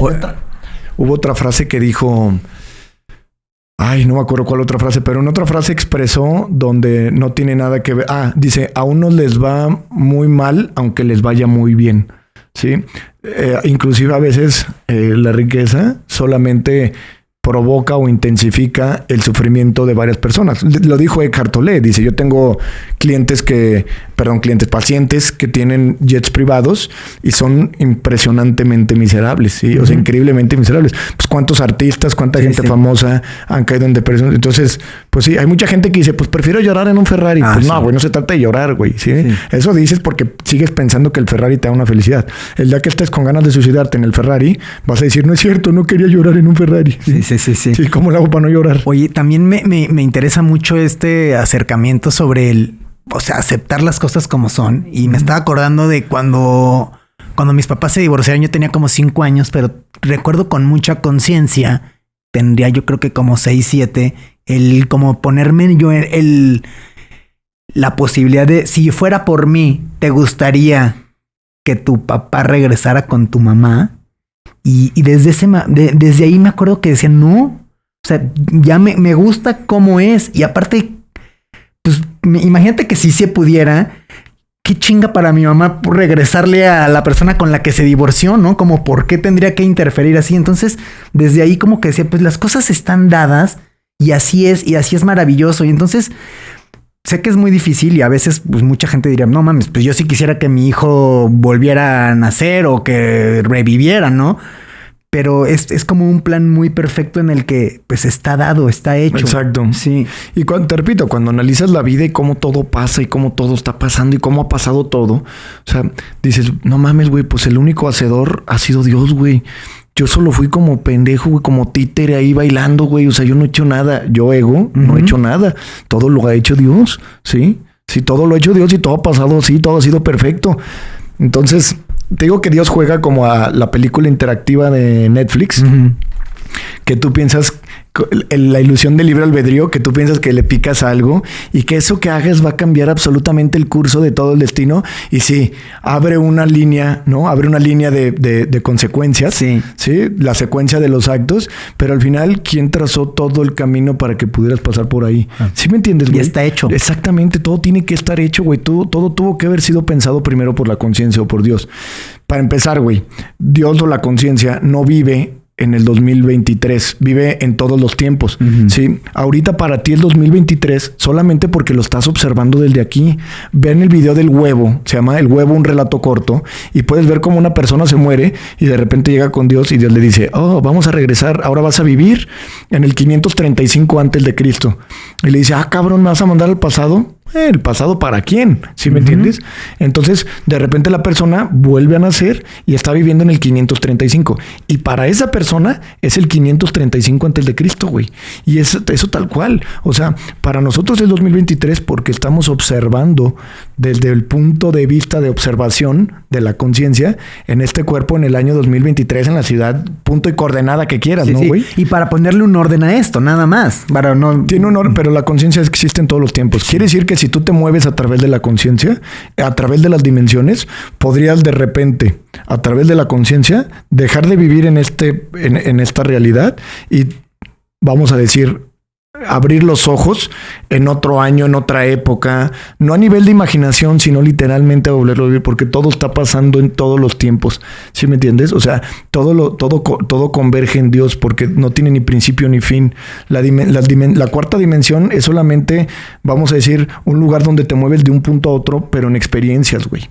hubo otra frase que dijo... Ay, no me acuerdo cuál otra frase, pero en otra frase expresó donde no tiene nada que ver. Dice, a unos les va muy mal, aunque les vaya muy bien. ¿Sí? Inclusive a veces la riqueza solamente provoca o intensifica el sufrimiento de varias personas. Lo dijo Eckhart Tolle, dice, yo tengo pacientes que tienen jets privados y son impresionantemente miserables, ¿sí? O sea, increíblemente miserables. Pues cuántos artistas, cuánta gente famosa han caído en depresión. Entonces, pues sí, hay mucha gente que dice, pues prefiero llorar en un Ferrari. Pues no, güey, no se trata de llorar, güey, ¿sí? Eso dices porque sigues pensando que el Ferrari te da una felicidad. El día que estés con ganas de suicidarte en el Ferrari, vas a decir, no es cierto, no quería llorar en un Ferrari. Sí, ¿cómo lo hago para no llorar? Oye, también me interesa mucho este acercamiento sobre aceptar las cosas como son. Y me estaba acordando de cuando mis papás se divorciaron, yo tenía como 5 años, pero recuerdo con mucha conciencia, tendría yo creo que como 6, 7, el como ponerme yo la posibilidad de, si fuera por mí, ¿te gustaría que tu papá regresara con tu mamá? Y desde ahí me acuerdo que decían, no, o sea, ya me gusta cómo es. Y aparte, pues imagínate que si se pudiera, qué chinga para mi mamá regresarle a la persona con la que se divorció, ¿no? Como por qué tendría que interferir así. Entonces, desde ahí como que decía, pues las cosas están dadas y así es maravilloso. Y entonces, sé que es muy difícil y a veces pues mucha gente diría, no mames, pues yo sí quisiera que mi hijo volviera a nacer o que reviviera, ¿no? Pero es como un plan muy perfecto en el que pues está dado, está hecho. Exacto. Sí. Y te repito, cuando analizas la vida y cómo todo pasa y cómo todo está pasando y cómo ha pasado todo, o sea, dices, no mames, güey, pues el único hacedor ha sido Dios, güey. Yo solo fui como pendejo, güey, como títere ahí bailando, güey. O sea, yo no he hecho nada. Yo, no he hecho nada. Todo lo ha hecho Dios, ¿sí? Sí, todo lo ha hecho Dios y todo ha pasado así, todo ha sido perfecto. Entonces, te digo que Dios juega como a la película interactiva de Netflix, que tú piensas, la ilusión del libre albedrío, que tú piensas que le picas algo y que eso que hagas va a cambiar absolutamente el curso de todo el destino. Y sí, abre una línea, ¿no? Abre una línea de consecuencias, sí, la secuencia de los actos, pero al final, ¿quién trazó todo el camino para que pudieras pasar por ahí? ¿Sí me entiendes, güey? Ya está hecho. Exactamente, todo tiene que estar hecho, güey. Todo tuvo que haber sido pensado primero por la conciencia o por Dios. Para empezar, güey, Dios o la conciencia no vive en el 2023, vive en todos los tiempos, ¿sí? Ahorita para ti el 2023 solamente porque lo estás observando desde aquí. Ven el video del huevo, se llama El Huevo, un relato corto, y puedes ver cómo una persona se muere y de repente llega con Dios y Dios le dice, vamos a regresar, ahora vas a vivir en el 535 antes de Cristo. Y le dice, cabrón, ¿me vas a mandar al pasado? ¿El pasado para quién? ¿Sí me entiendes? Entonces, de repente la persona vuelve a nacer y está viviendo en el 535. Y para esa persona es el 535 antes de Cristo, güey. Y eso tal cual. O sea, para nosotros es 2023 porque estamos observando desde el punto de vista de observación de la conciencia en este cuerpo en el año 2023 en la ciudad, punto y coordenada que quieras, ¿no, güey? Y para ponerle un orden a esto, nada más. Tiene un orden, pero la conciencia existe en todos los tiempos. Quiere decir que si tú te mueves a través de la conciencia, a través de las dimensiones, podrías de repente, a través de la conciencia, dejar de vivir en esta realidad y, vamos a decir, abrir los ojos en otro año, en otra época, no a nivel de imaginación, sino literalmente a volverlo a vivir, porque todo está pasando en todos los tiempos. ¿Sí me entiendes? O sea, todo converge en Dios, porque no tiene ni principio ni fin. La cuarta dimensión es solamente, vamos a decir, un lugar donde te mueves de un punto a otro, pero en experiencias, güey.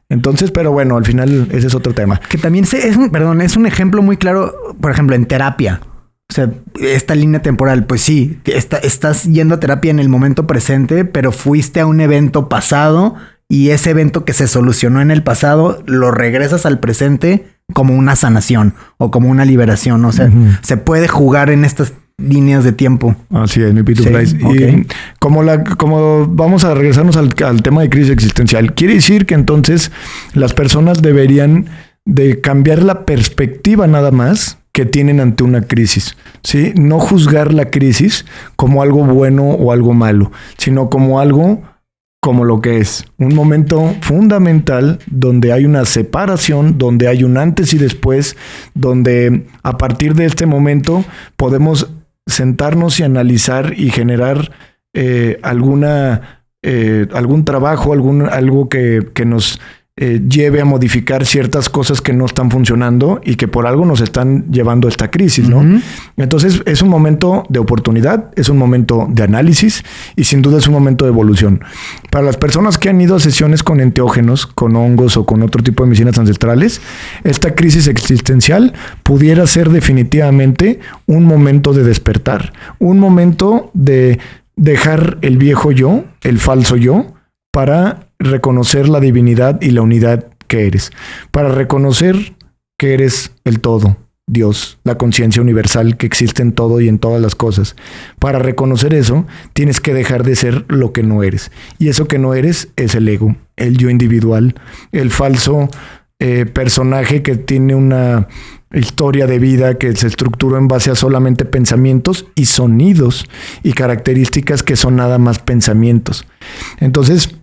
Entonces, pero bueno, al final ese es otro tema. Que también es un ejemplo muy claro, por ejemplo, en terapia. O sea, esta línea temporal, pues sí, estás yendo a terapia en el momento presente, pero fuiste a un evento pasado y ese evento que se solucionó en el pasado lo regresas al presente como una sanación o como una liberación. O sea, se puede jugar en estas líneas de tiempo. Así es, mi Pituflies. Sí, okay. Y como vamos a regresarnos al tema de crisis existencial, quiere decir que entonces las personas deberían de cambiar la perspectiva nada más que tienen ante una crisis, ¿sí? No juzgar la crisis como algo bueno o algo malo, sino como algo como lo que es. Un momento fundamental donde hay una separación, donde hay un antes y después, donde a partir de este momento podemos sentarnos y analizar y generar algún trabajo, algo que nos lleve a modificar ciertas cosas que no están funcionando y que por algo nos están llevando a esta crisis, ¿no? Entonces es un momento de oportunidad, es un momento de análisis y sin duda es un momento de evolución. Para las personas que han ido a sesiones con enteógenos, con hongos o con otro tipo de medicinas ancestrales, esta crisis existencial pudiera ser definitivamente un momento de despertar, un momento de dejar el viejo yo, el falso yo, para reconocer la divinidad y la unidad que eres, para reconocer que eres el todo, Dios, la conciencia universal que existe en todo y en todas las cosas. Para reconocer eso, tienes que dejar de ser lo que no eres. Y eso que no eres es el ego, el yo individual, el falso personaje que tiene una historia de vida que se estructuró en base a solamente pensamientos y sonidos y características que son nada más pensamientos. Entonces,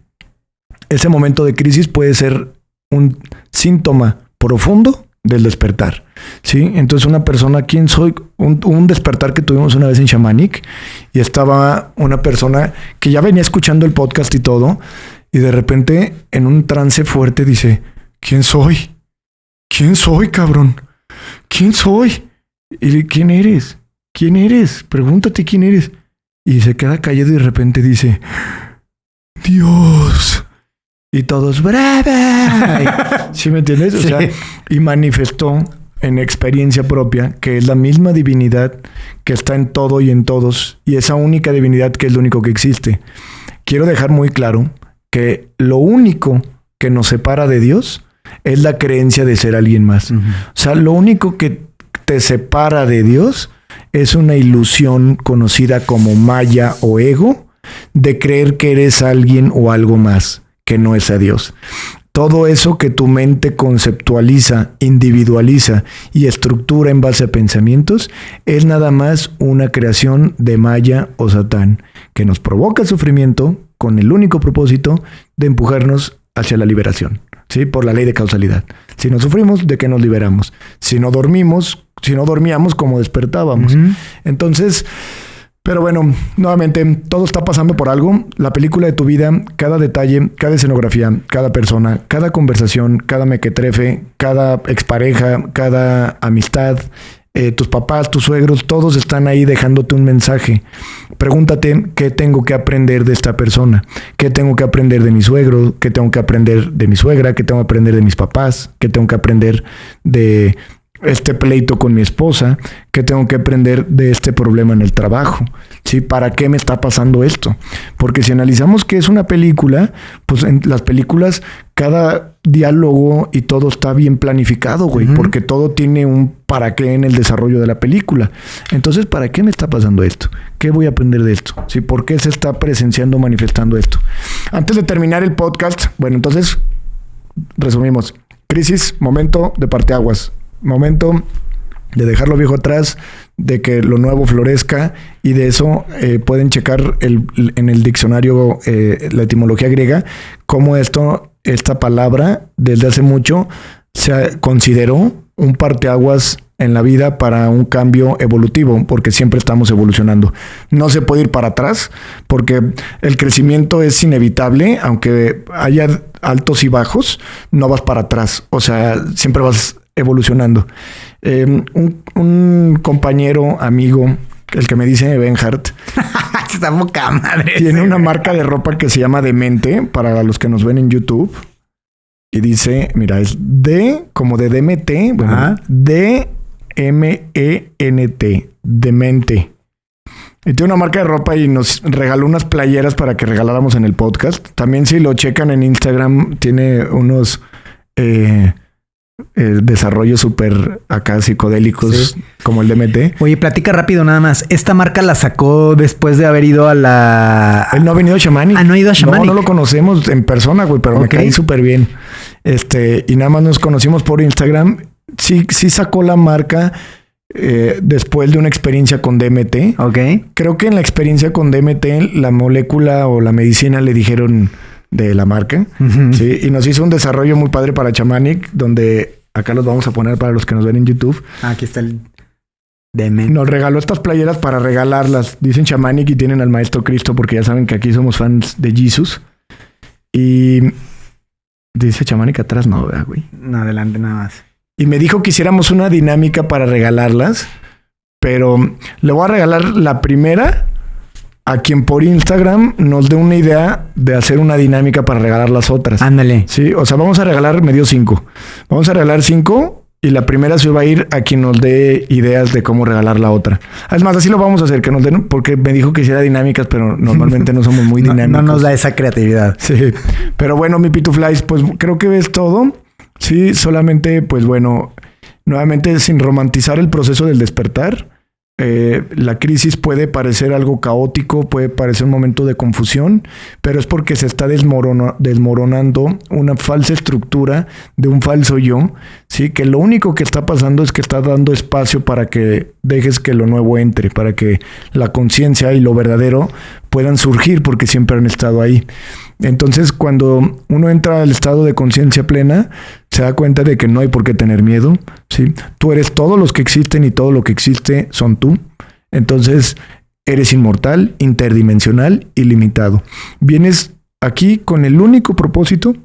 ese momento de crisis puede ser un síntoma profundo del despertar, ¿sí? Entonces una persona, ¿quién soy? Un despertar que tuvimos una vez en Shamanic y estaba una persona que ya venía escuchando el podcast y todo y de repente en un trance fuerte dice, ¿quién soy? ¿Quién soy, cabrón? ¿Quién soy? Y ¿quién eres? ¿Quién eres? Pregúntate quién eres. Y se queda callado y de repente dice, Dios. Y todos, ¡brava! ¿Sí me entiendes? O sea, y manifestó en experiencia propia que es la misma divinidad que está en todo y en todos, y esa única divinidad que es lo único que existe. Quiero dejar muy claro que lo único que nos separa de Dios es la creencia de ser alguien más. O sea, lo único que te separa de Dios es una ilusión conocida como maya o ego de creer que eres alguien o algo más que no es a Dios. Todo eso que tu mente conceptualiza, individualiza y estructura en base a pensamientos es nada más una creación de Maya o Satán que nos provoca sufrimiento con el único propósito de empujarnos hacia la liberación, ¿sí? Por la ley de causalidad. Si no sufrimos, ¿de qué nos liberamos? Si no dormíamos, ¿cómo despertábamos? Entonces, pero bueno, nuevamente, todo está pasando por algo. La película de tu vida, cada detalle, cada escenografía, cada persona, cada conversación, cada mequetrefe, cada expareja, cada amistad, tus papás, tus suegros, todos están ahí dejándote un mensaje. Pregúntate qué tengo que aprender de esta persona, qué tengo que aprender de mi suegro, qué tengo que aprender de mi suegra, qué tengo que aprender de mis papás, qué tengo que aprender de este pleito con mi esposa, ¿qué tengo que aprender de este problema en el trabajo? ¿Sí? ¿Para qué me está pasando esto? Porque si analizamos que es una película, pues en las películas cada diálogo y todo está bien planificado, güey, porque todo tiene un para qué en el desarrollo de la película. Entonces, ¿para qué me está pasando esto? ¿Qué voy a aprender de esto? ¿Sí? ¿Por qué se está presenciando, manifestando esto? Antes de terminar el podcast, bueno, entonces resumimos. Crisis, momento de parteaguas. Momento de dejar lo viejo atrás, de que lo nuevo florezca, y de eso pueden checar en el diccionario la etimología griega, cómo esta palabra desde hace mucho se consideró un parteaguas en la vida para un cambio evolutivo, porque siempre estamos evolucionando. No se puede ir para atrás, porque el crecimiento es inevitable, aunque haya altos y bajos, no vas para atrás. O sea, siempre vas evolucionando. Un compañero, amigo, el que me dice Benhart, está poca madre. Tiene una marca de ropa que se llama Demente, para los que nos ven en YouTube. Y dice, mira, es D como de DMT, bueno, D-M-E-N-T, Demente. Y tiene una marca de ropa y nos regaló unas playeras para que regaláramos en el podcast. También si lo checan en Instagram, tiene unos desarrollos súper acá psicodélicos, como el DMT. Oye, platica rápido nada más. Esta marca la sacó después de haber ido a la... Él no ha venido a Shamanic. Ah, no ha ido a Shamanic. No lo conocemos en persona, güey, pero me caí súper bien. Y nada más nos conocimos por Instagram. Sí sacó la marca después de una experiencia con DMT. Ok. Creo que en la experiencia con DMT, la molécula o la medicina le dijeron de la marca. Uh-huh. Sí, y nos hizo un desarrollo muy padre para Shamanic, donde acá los vamos a poner para los que nos ven en YouTube. Aquí está el DMT. Nos regaló estas playeras para regalarlas. Dicen Shamanic y tienen al Maestro Cristo, porque ya saben que aquí somos fans de Jesus. Y dice Shamanic atrás, no, ¿verdad, güey? No, adelante nada más. Y me dijo que hiciéramos una dinámica para regalarlas, pero le voy a regalar la primera a quien por Instagram nos dé una idea de hacer una dinámica para regalar las otras. Ándale. Sí, o sea, vamos a regalar, me dio 5. Vamos a regalar 5 y la primera se va a ir a quien nos dé ideas de cómo regalar la otra. Es más, así lo vamos a hacer, que nos den, porque me dijo que hiciera dinámicas, pero normalmente no somos muy dinámicos. No nos da esa creatividad. Sí, pero bueno, mi Pituflies, pues creo que ves todo. Sí, solamente, pues bueno, nuevamente sin romantizar el proceso del despertar. La crisis puede parecer algo caótico, puede parecer un momento de confusión, pero es porque se está desmoronando una falsa estructura de un falso yo, ¿sí? Que lo único que está pasando es que está dando espacio para que dejes que lo nuevo entre, para que la conciencia y lo verdadero puedan surgir, porque siempre han estado ahí. Entonces, cuando uno entra al estado de conciencia plena, se da cuenta de que no hay por qué tener miedo, ¿sí? Tú eres todos los que existen y todo lo que existe son tú. Entonces, eres inmortal, interdimensional, ilimitado. Vienes aquí con el único propósito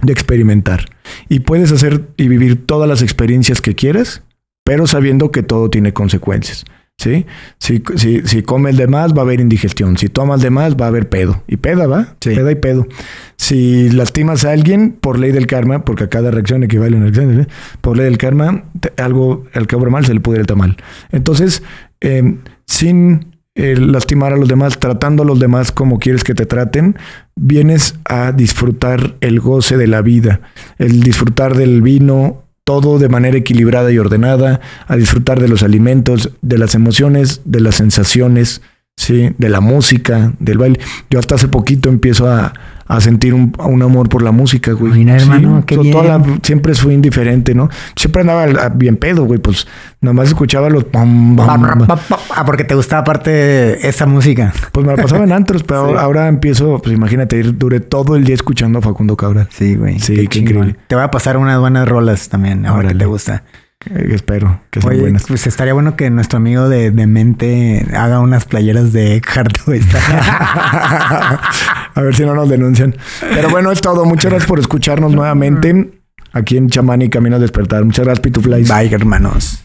de experimentar. Y puedes hacer y vivir todas las experiencias que quieras, pero sabiendo que todo tiene consecuencias. ¿Sí? Si comes de más, va a haber indigestión. Si tomas de más, va a haber pedo. Y peda, ¿va? Sí. Peda y pedo. Si lastimas a alguien, por ley del karma, porque a cada reacción equivale a una reacción, por ley del karma, algo al que obra mal se le puede ir el tamal. Entonces, sin lastimar a los demás, tratando a los demás como quieres que te traten, vienes a disfrutar el goce de la vida, el disfrutar del vino, todo de manera equilibrada y ordenada, a disfrutar de los alimentos, de las emociones, de las sensaciones, ¿sí? De la música, del baile. Yo hasta hace poquito empiezo a sentir un amor por la música, güey. Mira, hermano, sí, qué bien. Siempre fui indiferente, ¿no? Siempre andaba bien pedo, güey. Pues nomás escuchaba los... Bam, bam, bam. Porque te gustaba aparte esa música. Pues me la pasaba en antros, pero sí. Ahora empiezo... Pues imagínate, duré todo el día escuchando a Facundo Cabral. Sí, güey. Sí, qué increíble. Te voy a pasar unas buenas rolas también, ahora que te gusta. Espero que sean buenas. Pues estaría bueno que nuestro amigo de Mente haga unas playeras de Eckhart. A ver si no nos denuncian. Pero bueno, es todo. Muchas gracias por escucharnos nuevamente aquí en Shamanic Camino a Despertar. Muchas gracias, Pituflies. Bye, hermanos.